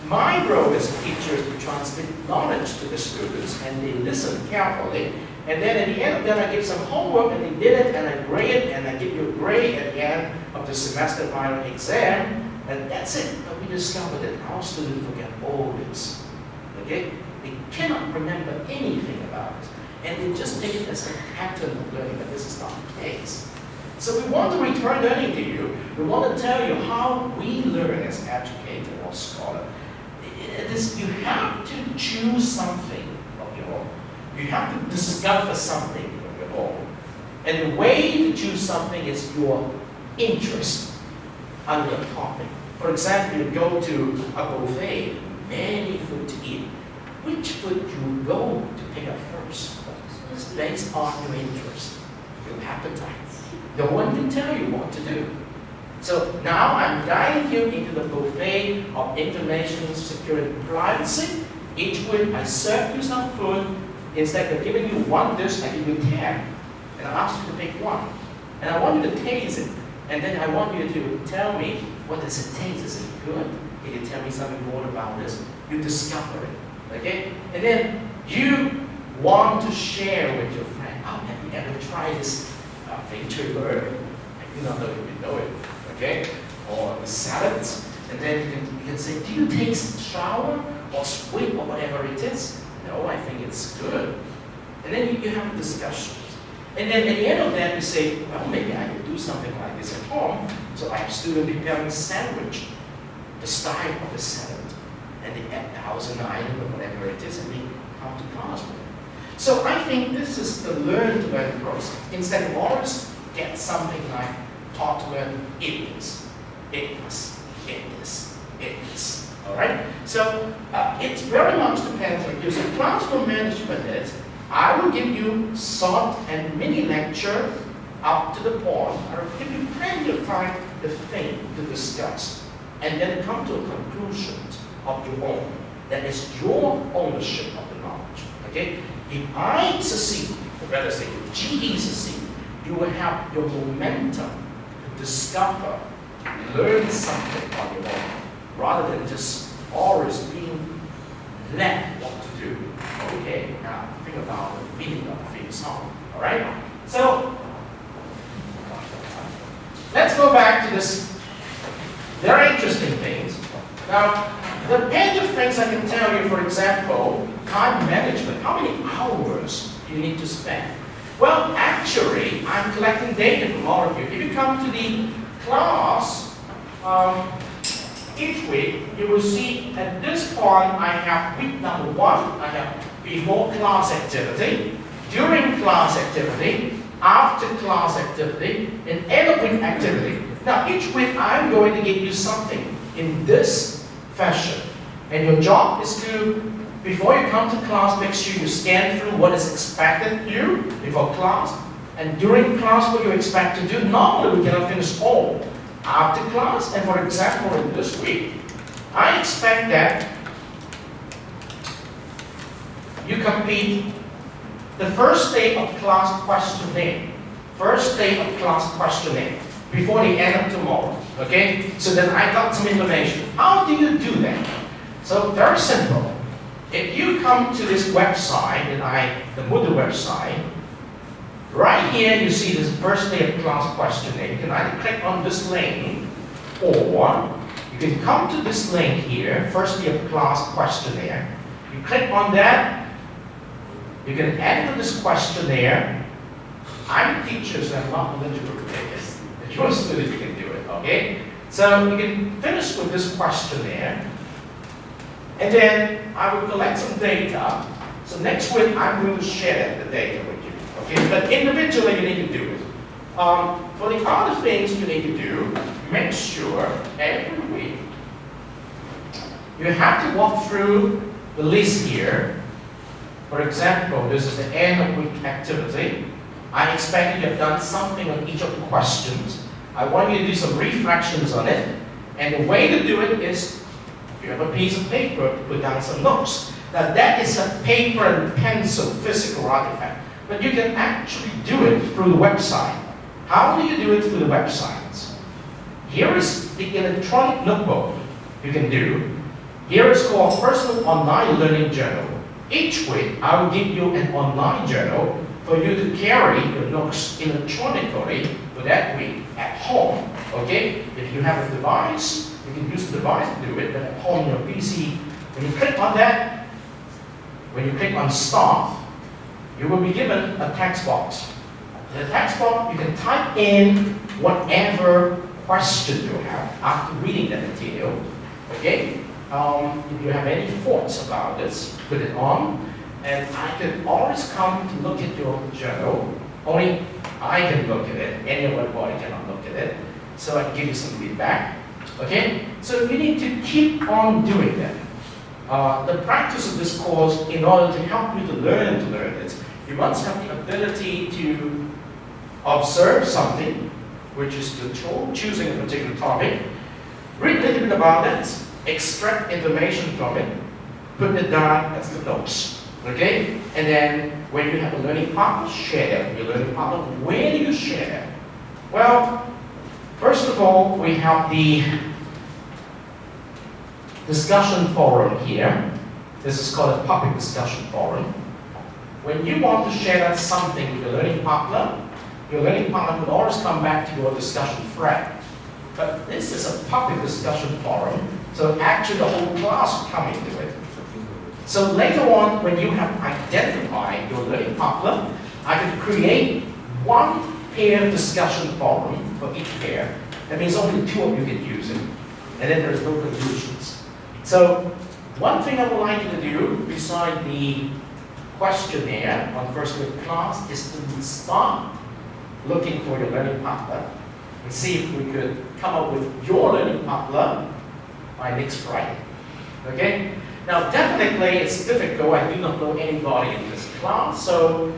my role as a teacher is to transmit knowledge to the students and they listen carefully, and then at the end of that I give some homework and they did it and I grade it and I give you a grade at the end of the semester final exam, and that's it. But we discovered that our students forget all this. Okay? They cannot remember anything about it. And they just take it as a pattern of learning, but this is not the case. So we want to return learning to you. We want to tell you how we learn as educator or scholar. It is, you have to choose something of your own. You have to discover something of your own. And the way to choose something is your interest under a topic. For example, you go to a buffet, many food to eat. Which food you go to pick up first? It's based on your interest, your appetite. No one can tell you what to do. So now I'm guiding you into the buffet of information security and privacy. Each week I serve you some food. Instead of giving you one dish, I give you 10. And I ask you to pick one. And I want you to taste it. And then I want you to tell me, what does it taste? Is it good? Can you tell me something more about this? You discover it. Okay? And then you want to share with your friend. Oh, have you ever tried this Venture burger? You don't know if you know it. Okay? Or the salads. And then you can say, do you taste sour or sweet or whatever it is? No, I think it's good. And then you have a discussion. And then at the end of that, you say, well, maybe I could do something like this at home. So I have students preparing a sandwich, the style of the salad. And they add the house and the item or whatever it is, and they come to class with it. So I think this is the learn to learn process. Instead of always get something like taught to learn, it is, it is, it is, it is. Alright? So it's very much depends on you. So classroom management is, I will give you short and mini lecture up to the point. I will give you plenty of time to think, to discuss, and then come to a conclusion of your own. That is your ownership of the knowledge. Okay? If I succeed, or rather say if GE succeed, you will have your momentum to discover, learn something on your own, rather than just always being led what to do. Okay, now think about the meaning of the theme song. Alright? So let's go back to this very interesting things. Now, there are plenty of things I can tell you, for example, time management. How many hours do you need to spend? Well, actually, I'm collecting data from all of you. If you come to the class, each week, you will see at this point, I have week number 1, I have before class activity, during class activity, after class activity, and end of week activity. Now, each week, I'm going to give you something in this fashion. And your job is to, before you come to class, make sure you scan through what is expected of you before class. And during class, what you expect to do. Normally, we cannot finish all. After class, and for example, in this week, I expect that you complete the first day of class questionnaire. First day of class questionnaire before the end of tomorrow. Okay? So then I got some information. How do you do that? So very simple. If you come to this website, the Moodle website, right here you see this first day of class questionnaire. You can either click on this link, or you can come to this link here, first day of class questionnaire. You click on that, you can enter this questionnaire. I'm a teacher, so I'm not eligible to take it. If you're a student, you can do it, okay? So you can finish with this questionnaire, and then I will collect some data. So next week, I'm going to share the data with you, okay? But individually, you need to do it. For the other things you need to do, make sure every week you have to walk through the list here. For example, this is the end of week activity. I expect you have done something on each of the questions. I want you to do some reflections on it. And the way to do it is you have a piece of paper, put down some notes. Now that is a paper and pencil physical artifact, but you can actually do it through the website. How do you do it through the website? Here is the electronic notebook you can do. Here is called Personal Online Learning Journal. Each week, I will give you an online journal for you to carry your notes electronically for that week at home. Okay? If you have a device, you can use the device to do it, but at home, your PC, when you click on that, when you click on Start, you will be given a text box. In the text box, you can type in whatever question you have after reading the material. Okay? If you have any thoughts about this, put it on. And I can always come to look at your journal. Only I can look at it. Anybody cannot look at it. So I can give you some feedback. Okay? So you need to keep on doing that. The practice of this course, in order to help you to learn it, you must have the ability to observe something, which is choosing a particular topic, read a little bit about it, extract information from it, put it down as the notes. Okay? And then when you have a learning partner, share that with your learning partner. Where do you share that? Well, first of all, we have the discussion forum here. This is called a public discussion forum. When you want to share that something with your learning partner will always come back to your discussion thread. But this is a public discussion forum, so actually the whole class will come into it. So later on, when you have identified your learning partner, I can create one pair discussion forum for each pair. That means only two of you can use it. And then there's no conclusions. So one thing I would like you to do, beside the questionnaire on first week class, is to start looking for your learning partner and see if we could come up with your learning partner by next Friday. Okay? Now, definitely it's difficult. I do not know anybody in this class. So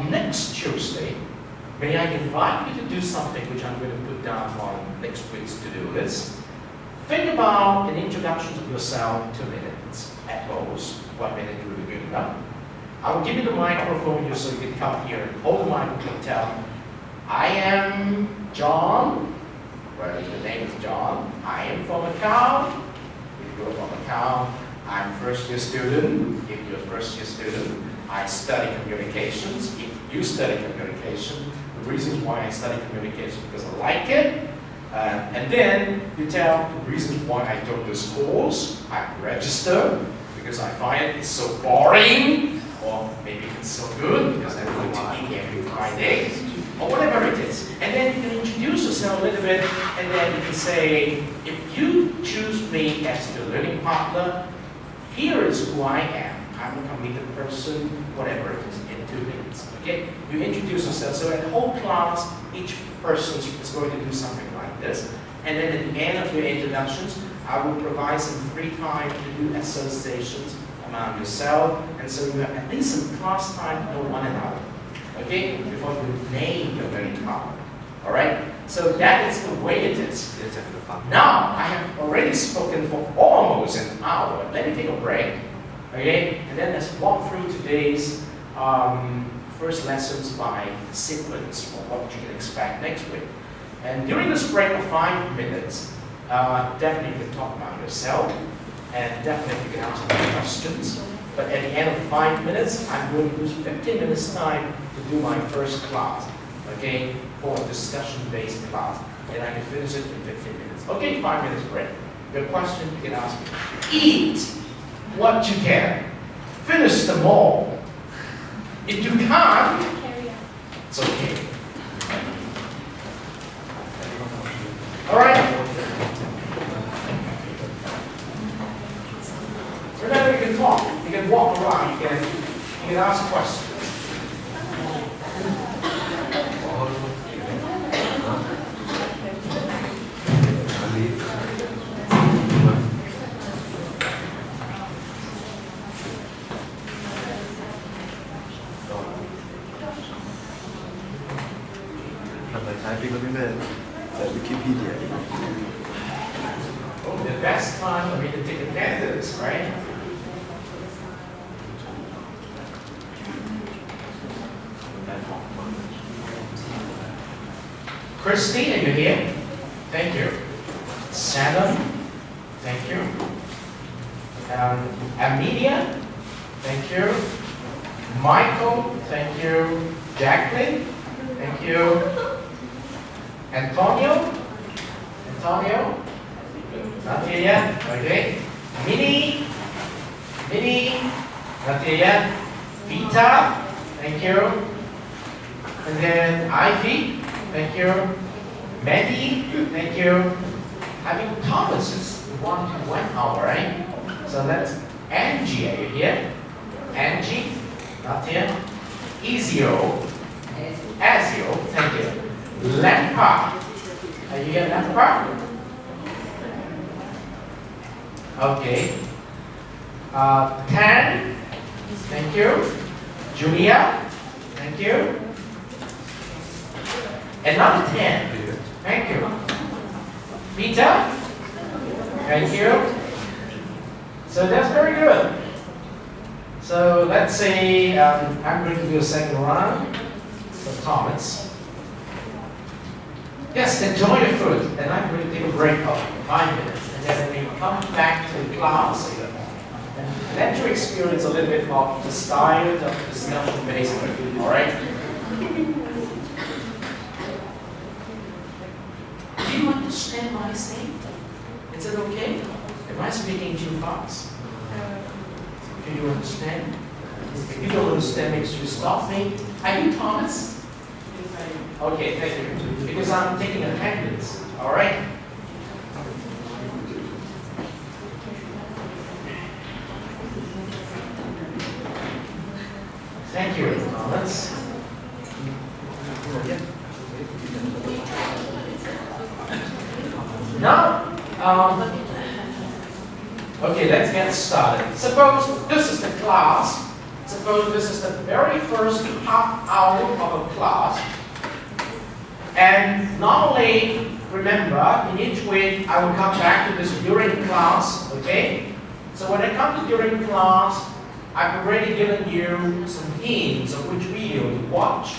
next Tuesday, may I invite you to do something which I'm going to put down on next week's to-do list. Think about an introduction to yourself, 2 minutes at most. 1 minute will be good enough. I will give you the microphone here so you can come here and hold the microphone and tell, I am John. Well, the name is John. I am from Macau. If you're from Macau, I'm first year student. If you're first year student, I study communications. If you study communication, the reasons why I study communication because I like it. And then you tell the reasons why I took this course. I register because I find it so boring. Or maybe it's so good because I'm going to eat every Friday, or whatever it is. And then you can introduce yourself a little bit, and then you can say, if you choose me as your learning partner, here is who I am. I'm a committed person, whatever it is, in 2 minutes. Okay? You introduce yourself. So in the whole class, each person is going to do something like this. And then at the end of your introductions, I will provide some free time to do associations among yourself, and so you have at least some class time to know one another, okay, before you name your learning partner. All right? So that is the way it is. Now, I have already spoken for almost an hour. Let me take a break, okay? And then let's walk through today's first lessons by sequence for what you can expect next week. And during this break of 5 minutes, definitely you can talk about yourself. And definitely you can ask me questions. But at the end of 5 minutes, I'm going to use 15 minutes time to do my first class, okay, for a discussion-based class. And I can finish it in 15 minutes. Okay, 5 minutes break. Your question you can ask me. Eat what you can. Finish them all. If you can't, it's okay. All right? Remember, you can talk, you can walk around, you can ask questions. Wikipedia. the best time for me to take advantage of this, right? Christy, are you here? Thank you. Shannon, thank you. Amelia, thank you. Michael, thank you. Jacqueline, thank you. Antonio, not here yet, okay. Minnie, not here yet. Vita, thank you. And then Ivy, thank you. Maddie, thank you. I think Thomas is the one who went out, right? So that's Angie, are you here? Angie, not here. Ezio, thank you. Lampa, are you here, Lampa? Okay. Tan, thank you. Julia, thank you. Another 10, thank you. Peter, thank you. So that's very good. So let's say I'm going to do a second round for Thomas. Yes, enjoy your food, and I'm going to take a break of 5 minutes, and then we come back to the class and let you experience a little bit of the style of discussion based on food, all right? Do you understand what I say? Is it okay? Am I speaking too fast? Do you understand? If you don't understand, make sure you stop me. Are you Thomas? Okay, thank you. Because I'm taking attendance. All right? Thank you. Okay, let's get started. Suppose this is the class. Suppose this is the very first half hour of a class. And normally, remember, in each week, I will come back to this during class, okay? So when I come to during class, I've already given you some hints of which video to watch,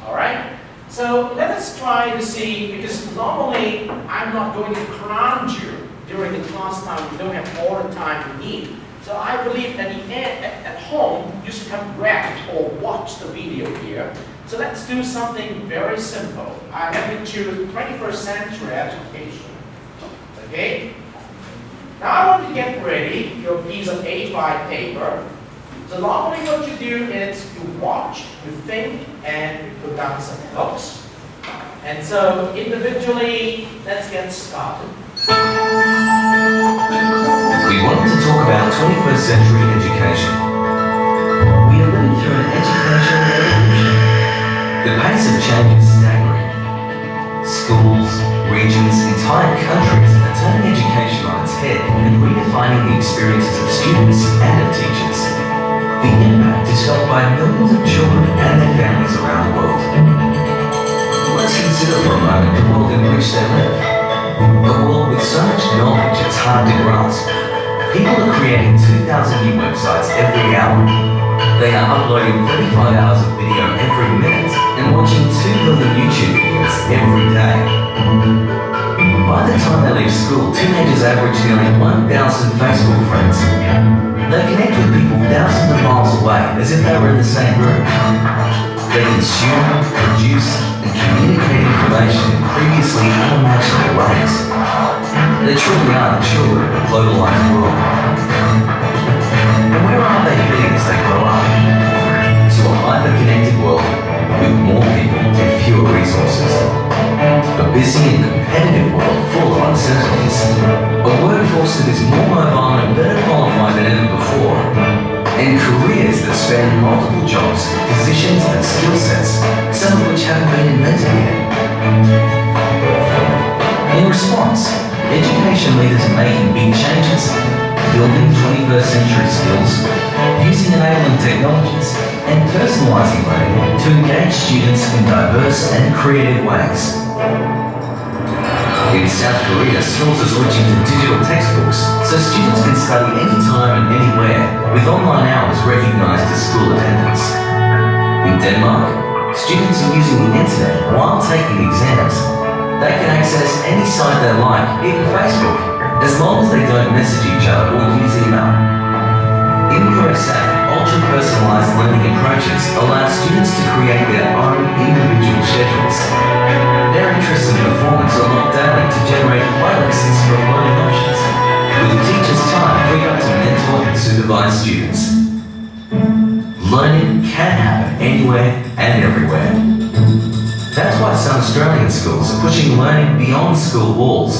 all right? So let us try to see, because normally, I'm not going to crunch you during the class time. You don't have all the time you need. So I believe at the end, at home, you should come grab or watch the video here. So let's do something very simple. I have to choose 21st century education. Okay? Now I want to get ready your piece of A5 paper. So normally what you do is you watch, you think, and you put down some notes. And so individually, let's get started. We wanted to talk about 21st century education. We are living through an educational revolution. The pace of change is staggering. Schools, regions, entire countries are turning education on its head and redefining the experiences of students and of teachers. The impact is felt by millions of children and their families around the world. Let's consider for a moment the world in which they live. A world with so much knowledge it's hard to grasp. People are creating 2,000 new websites every hour. They are uploading 35 hours of video every minute and watching 2 billion YouTube videos every day. By the time they leave school, teenagers average nearly 1,000 Facebook friends. They connect with people thousands of miles away as if they were in the same room. They consume, produce, and communicate information in previously unimaginable ways. They truly are the children of a globalized world. And where are they heading as they grow up? To a hyper-connected world with more people and fewer resources. A busy and competitive world full of uncertainties. A workforce that is more mobile and better qualified than ever before. And careers that span multiple jobs, positions and skill sets, some of which haven't been invented yet. In response, education leaders are making big changes, building 21st century skills, using enabling technologies, and personalizing learning to engage students in diverse and creative ways. Like in South Korea, schools are switching to digital textbooks so students can study anytime and anywhere with online hours recognised as school attendance. In Denmark, students are using the internet while taking exams. They can access any site they like, even Facebook, as long as they don't message each other or use email. In the USA, ultra-personalised learning approaches allow students to create their own individual schedules. Their interests and performance are logged daily to generate playlists from learning options, with the teacher's time freed up to mentor and supervise students. Learning can happen anywhere and everywhere. That's why some Australian schools are pushing learning beyond school walls,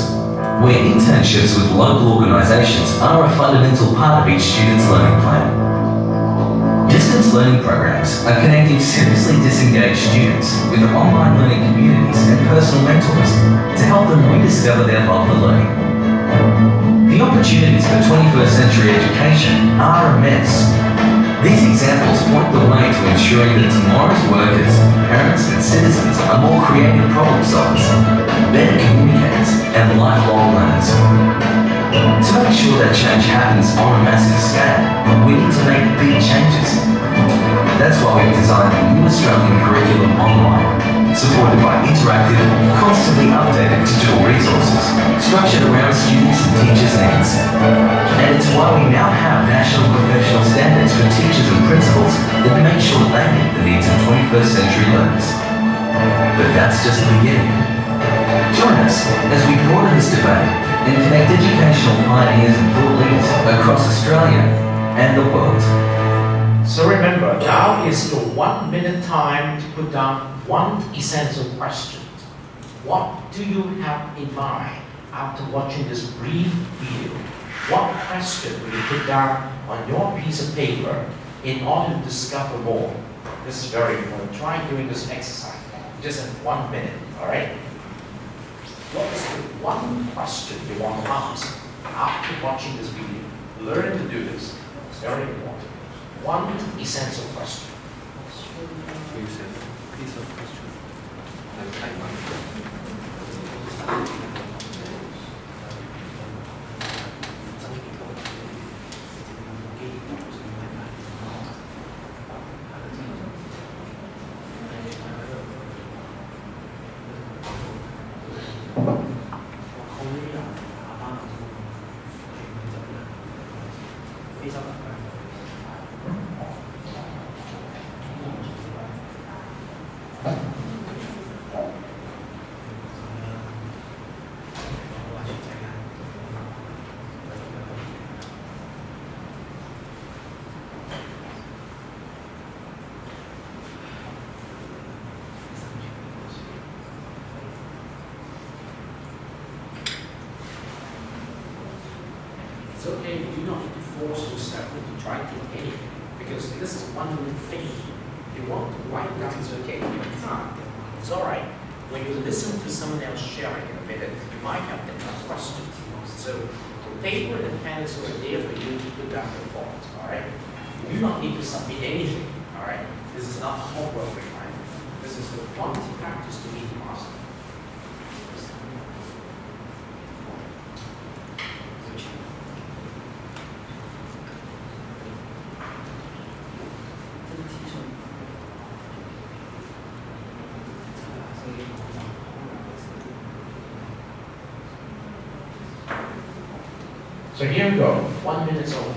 where internships with local organisations are a fundamental part of each student's learning plan. Distance learning programs are connecting seriously disengaged students with online learning communities and personal mentors to help them rediscover their love for learning. The opportunities for 21st century education are immense. These examples point the way to ensuring that tomorrow's workers, parents and citizens are more creative problem solvers, better communicators and lifelong learners. To make sure that change happens on a massive scale, we need to make big changes. That's why we've designed a new Australian curriculum online, supported by interactive, constantly updated digital resources, structured around students and teachers' needs. And it's why we now have national professional standards for teachers and principals that make sure they meet the needs of 21st century learners. But that's just the beginning. Join us as we broaden this debate and connect educational pioneers and thought leaders across Australia and the world. So remember, now is your 1 minute time to put down one essential question. What do you have in mind after watching this brief video? What question will you put down on your piece of paper in order to discover more? This is very important. Try doing this exercise just in 1 minute, all right? What is the one question you want to ask after watching this video? Learn to do this. It's very important. One essential question. Piece of question. It's okay, you do not need to force yourself to try to think anything, because this is 1 minute thing. If you want to write down, it's okay. If you can't, it's all right. When you listen to someone else sharing in a minute, you might have different questions. So the paper and pen is over there for you to put down your thoughts, all right? You do not need to submit anything, all right? This is not homework requirement. This is the quantity practice to meet the master. So here we go, 1 minute over.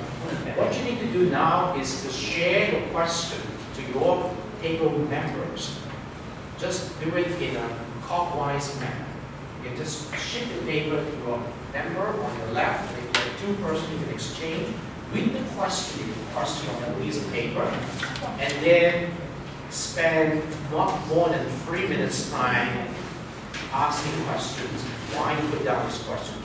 What you need to do now is to share your question to your table members. Just do it in a clockwise manner. You just shift the paper to your member on the left. If there are two persons, you can exchange. Read the question on a piece of paper, and then spend not more than 3 minutes time asking questions. Why you put down this question?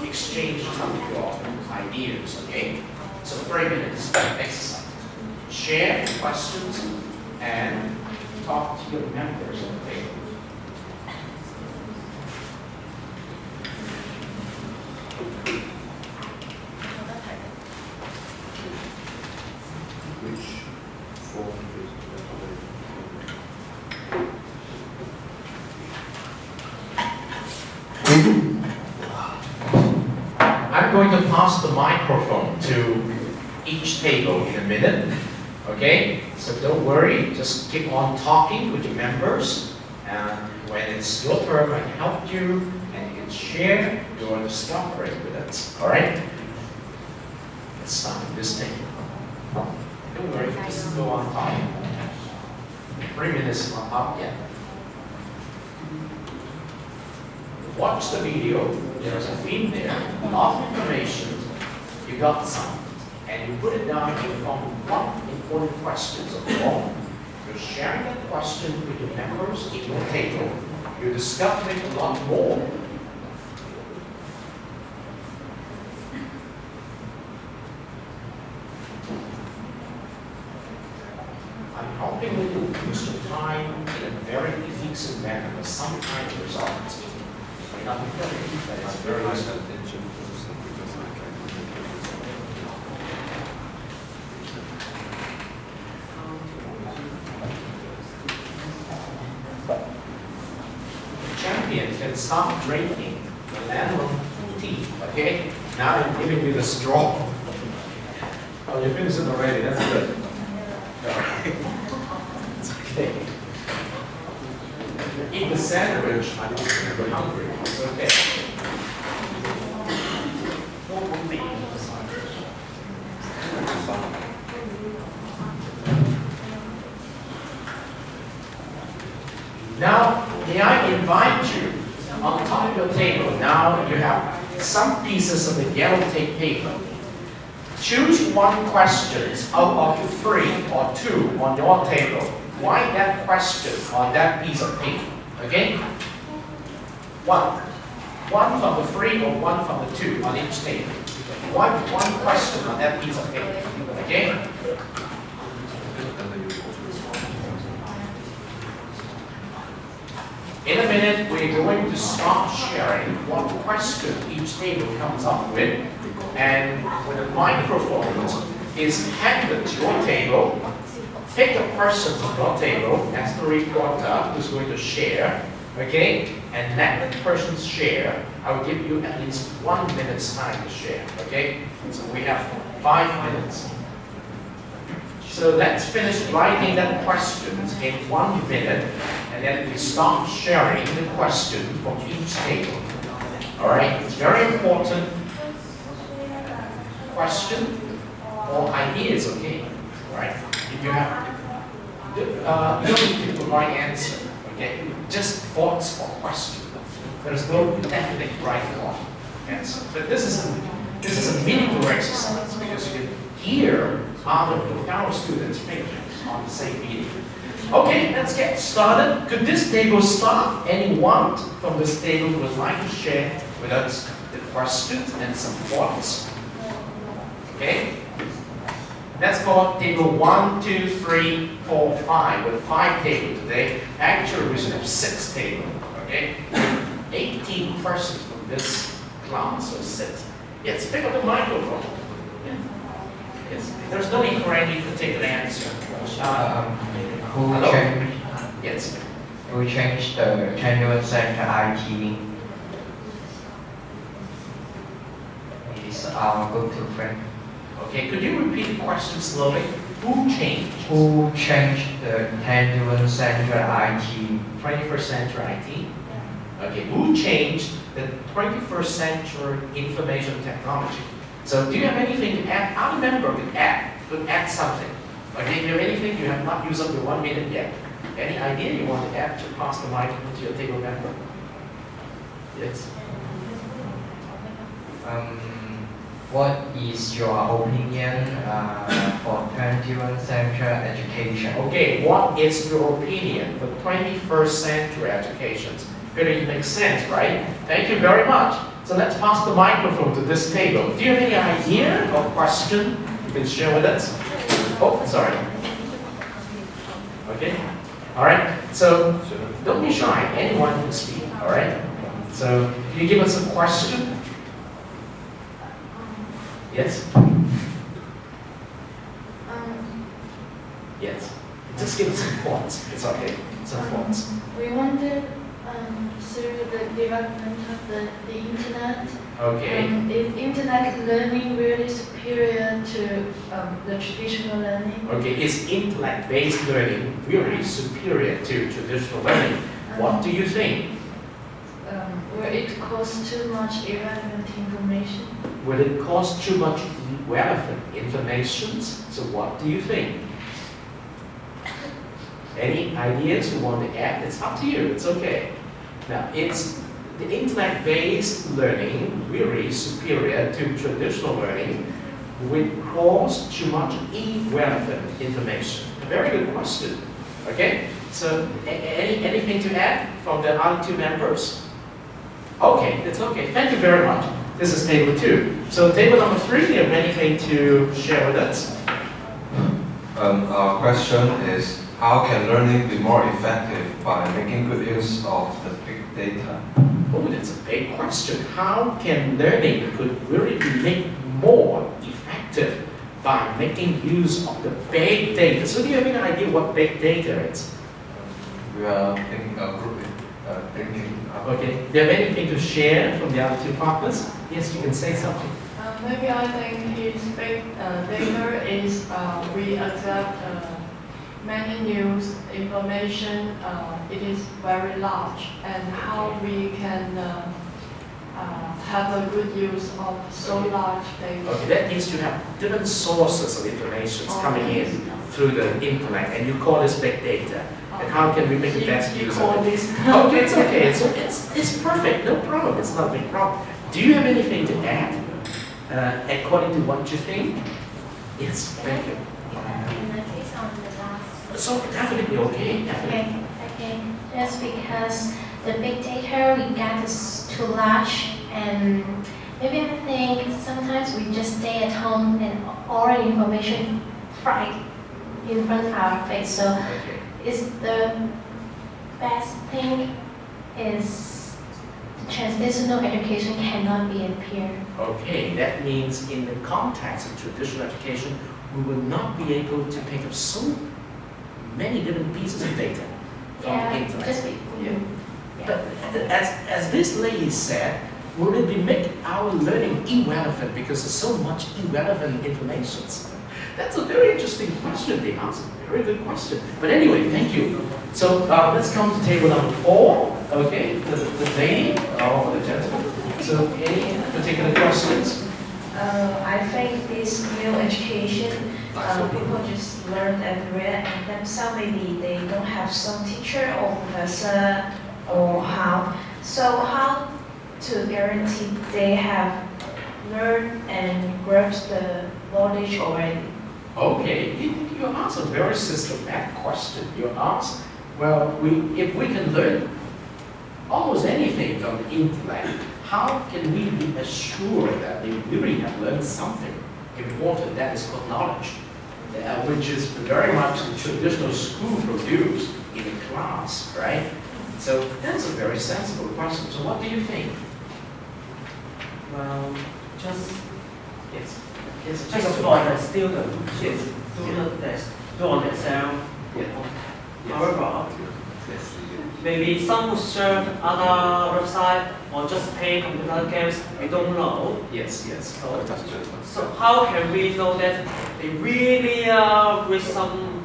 Exchange some of your ideas, okay? So 3 minutes exercise. Share questions and talk to your members on the table. Which form is I'm going to pass the microphone to each table in a minute. Okay? So don't worry, just keep on talking with your members. And when it's your turn, I can help you and you can share your discovery with us. Alright? Let's start with this table. Don't worry, just go on talking. 3 minutes is not up yet. Watch the video. There's a theme there. A lot of information. You got some. And you put it down in the form of one important question of all. You're sharing that question with your members in your table. You're discovering a lot more. I'm helping you use your time in a very efficient manner, but sometimes results may not be perfect, but it's very useful. Champion can stop drinking the lemon tea, okay? Now I'm giving you the straw. Oh, you finished it already, that's good. It's okay. Eat the sandwich, I'm never hungry. It's okay. What will be the sandwich? Now, may I invite you on top of your table. Now you have some pieces of the yellow tape paper. Choose one question out of the 3 or 2 on your table. Write that question on that piece of paper. Okay? One from the 3 or 1 from the 2 on each table. One question on that piece of paper. Okay? In a minute, we're going to start sharing what question each table comes up with. And when the microphone is handed to your table, pick a person from your table as the reporter who's going to share, okay? And let that person share. I will give you at least 1 minute's time to share, okay? So we have 5 minutes. So let's finish writing that questions in 1 minute, and then we start sharing the question from each table. All right, it's very important. Question or ideas, okay? All right, if you have, you don't need to provide answer, okay? Just thoughts or question. There's no definite right or wrong answer. But this is a meaningful exercise because you can hear other fellow students thinking on the same meeting. Okay, let's get started. Could this table start? Anyone from this table would like to share with us the questions and some thoughts? Okay? Let's call table 1, 2, 3, 4, 5. With 5 tables today. Actually, we should have 6 tables. Okay? 18 persons from this class will sit. Yes, pick up the microphone. Yes. There's no need for any particular answer. Yes. Who changed the Genuine Center IT? Is our go-to friend. Okay, could you repeat the question slowly? Who changed? Who changed the Genuine Center IT? 21st century IT? Okay, who changed the 21st century information technology? So do you have anything to add? Our member could add something. Okay, do you have anything? You have not used up your 1 minute yet. Any idea you want to add to pass the mic to your table member? Yes. What is your opinion for 21st century education? Okay, what is your opinion for 21st century education? Really makes sense, right? Thank you very much. So let's pass the microphone to this table. Do you have any idea or question you can share with us? Oh, sorry. Okay. All right. So don't be shy. Anyone can speak. All right. So can you give us a question? Yes. Yes. Just give us some thoughts. It's okay. Some thoughts. We wanted Through the development of the internet, Okay. is internet learning really superior to the traditional learning? Okay, is intellect-based learning really superior to traditional learning? What do you think? Will it cause too much irrelevant information? Will it cause too much irrelevant information? So what do you think? Any ideas you want to add? It's up to you, it's okay. Now, it's the intellect-based learning really superior to traditional learning will cause too much irrelevant information? A very good question. Okay, so anything to add from the other two members? Okay, it's okay. Thank you very much. This is table 2. So table number 3, do you have anything to share with us? Our question is, how can learning be more effective by making good use of the big data? Oh, that's a big question. How can learning could really be made more effective by making use of the big data? So do you have any idea what big data is? We are thinking a group thinking. Okay, do you have anything to share from the other two partners? Yes, you can say something. Maybe I think his big data is we accept many news information. It is very large, and how we can have a good use of so large data. Okay, that means you have different sources of information coming in through the internet, and you call this big data. And how can we make the best use of it? Okay, it's okay. It's perfect. No problem. It's not a big problem. Do you have anything to add according to what you think? Yes, thank you. It's on the last. So definitely okay. Definitely. Okay. Just because the big data we get is too large, and maybe I think sometimes we just stay at home and all information right in front of our face. So Okay. is the best thing is the transitional education cannot be appeared. Okay, that means in the context of traditional education, we will not be able to pick up so many different pieces of data from the internet. just be, Yeah. But as this lady said, will it be make our learning irrelevant because there's so much irrelevant information? That's a very interesting question they asked. Very good question. But anyway, thank you. So let's come to table number 4. Okay, the lady or the gentleman. So any particular questions? I think this new education, people just learn and read, and then some maybe they don't have some teacher or professor or how. So how to guarantee they have learned and grasped the knowledge already? Okay, you asked a very systematic question. You asked, well, if we can learn almost anything from the internet, how can we be assured that they really have learned something important that is called knowledge, which is very much the traditional school produced in a class, right? So that's a very sensible question. So what do you think? Well, just Yes. Yes. just for the student Yes. to understand. Yeah. However, maybe some would serve other website or just play computer games. We don't know. Yes. Yes. So how can we know that they really read some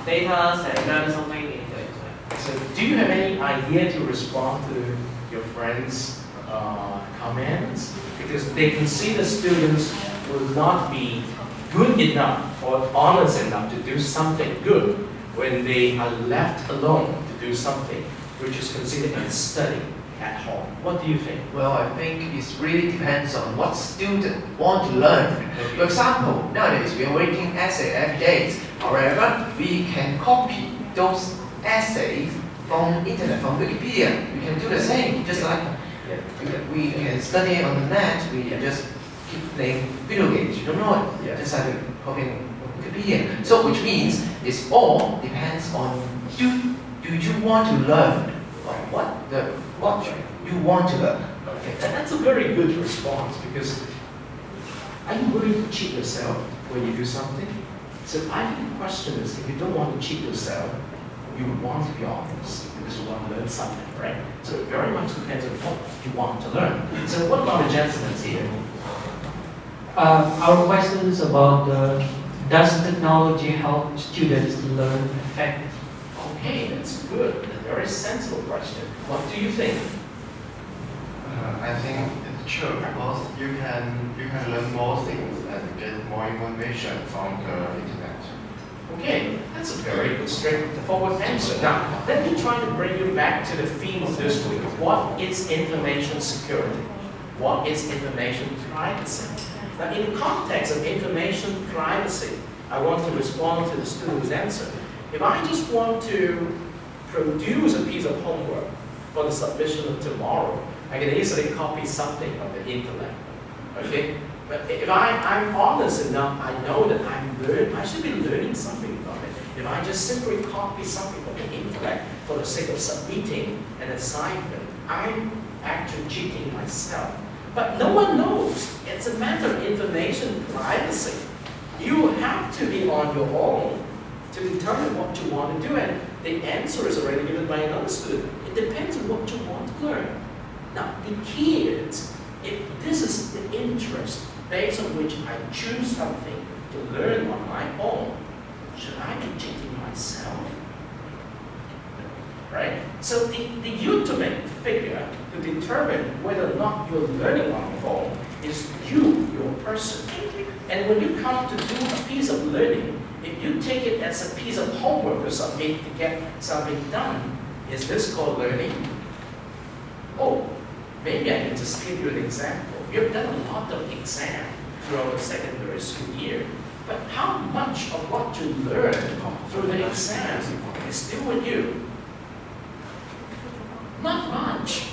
data and learn something in the internet? So do you have any idea to respond to your friends' comments? Because they can see the students will not be good enough or honest enough to do something good when they are left alone to do something which is considered a study at home. What do you think? Well, I think it really depends on what student want to learn. For example, nowadays we are writing essay every day. However, we can copy those essays from internet, from Wikipedia. We can do the same, just like we can study on the net. We just keep playing video games. You don't know it. Yeah. Just like copying Wikipedia. So, which means it's all depends on do you want to learn or what you want to learn. Okay, that's a very good response because are you willing to cheat yourself when you do something? So I think the question is, if you don't want to cheat yourself, you want to be honest because you want to learn something, right? So it very much depends on what you want to learn. So what about the gentlemen here? Our question is about does technology help students learn effectively? Okay, that's good. A very sensible question. What do you think? I think it's true because you can learn more things and get more information from the internet. Okay, that's a very good straightforward answer. Now, let me try to bring you back to the theme of this week. What is information security? What is information privacy? Now, in the context of information privacy, I want to respond to the student's answer. If I just want to produce a piece of homework for the submission of tomorrow, I can easily copy something from the internet. Okay? But if I'm honest enough, I know that I should be learning something from it. If I just simply copy something from the internet for the sake of submitting an assignment, I'm actually cheating myself. But no one knows. It's a matter of information privacy. You have to be on your own to determine what you want to do, and the answer is already given by another student. It depends on what you want to learn. Now, the key is, if this is the interest based on which I choose something to learn on my own, should I be cheating myself? Right? So the ultimate figure to determine whether or not you're learning on your own is you, your person. And when you come to do a piece of learning, if you take it as a piece of homework to submit to get something done, is this called learning? Oh, maybe I can just give you an example. You've done a lot of exams throughout the secondary school year, but how much of what you learn through the exams is still with you? Not much,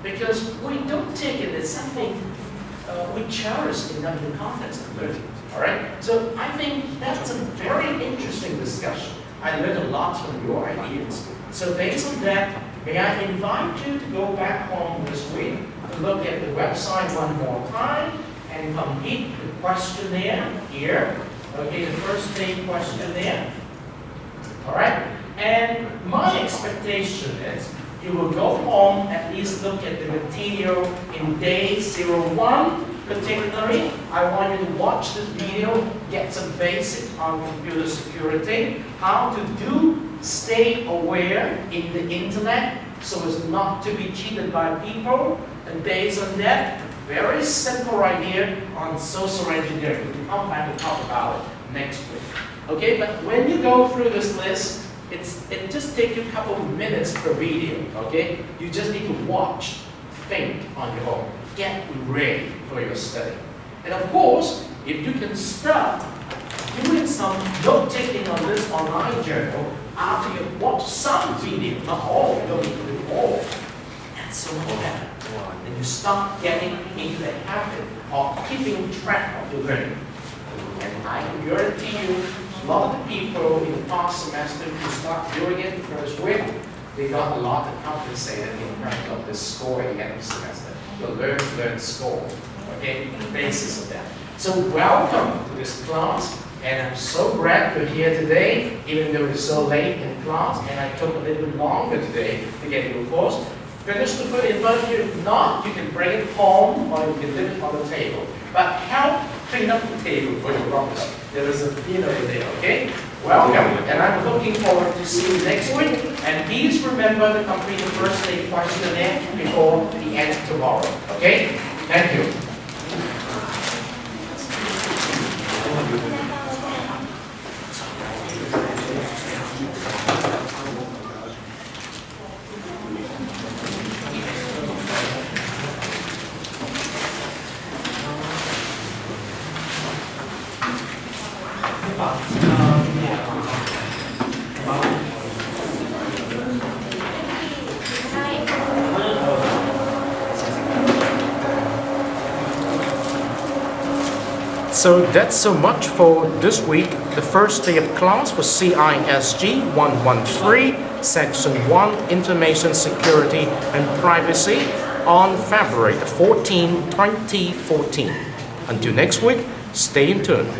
because we don't take it as something we cherish in the context of learning. All right? So I think that's a very interesting discussion. I learned a lot from your ideas. So based on that, may I invite you to go back home this week to look at the website one more time and complete the questionnaire here. Okay, the first day questionnaire. All right? And my expectation is you will go home, at least look at the material in day 01. Particularly, I want you to watch this video, get some basics on computer security, how to stay aware in the internet so as not to be cheated by people. And based on that, very simple idea on social engineering. We'll come back and talk about it next week. Okay, but when you go through this list, it just takes you a couple of minutes per video, okay? You just need to watch, think on your own. Get ready for your study. And of course, if you can start doing some note-taking on this online journal after you've watched some video, not all, you don't need to do all, that's so much better. And you start getting into the habit of keeping track of your learning. And I can guarantee you, a lot of the people in the past semester who start doing it the first week, they got a lot to compensate in terms of the score at the end of the semester. The learn score, okay, the basis of that. So welcome to this class, and I'm so glad you're here today, even though it's so late in class, and I took a little bit longer today to get you a course. Finish the food in front of you. If not, you can bring it home or you can leave it on the table. But help clean up the table for your brothers. There is a bin over there, okay? Welcome, and I'm looking forward to see you next week. And please remember to complete the first day questionnaire before the end of tomorrow, okay? Thank you. So that's so much for this week, the first day of class for CISG113, Section 1, Information Security and Privacy on February 14, 2014. Until next week, stay in tune.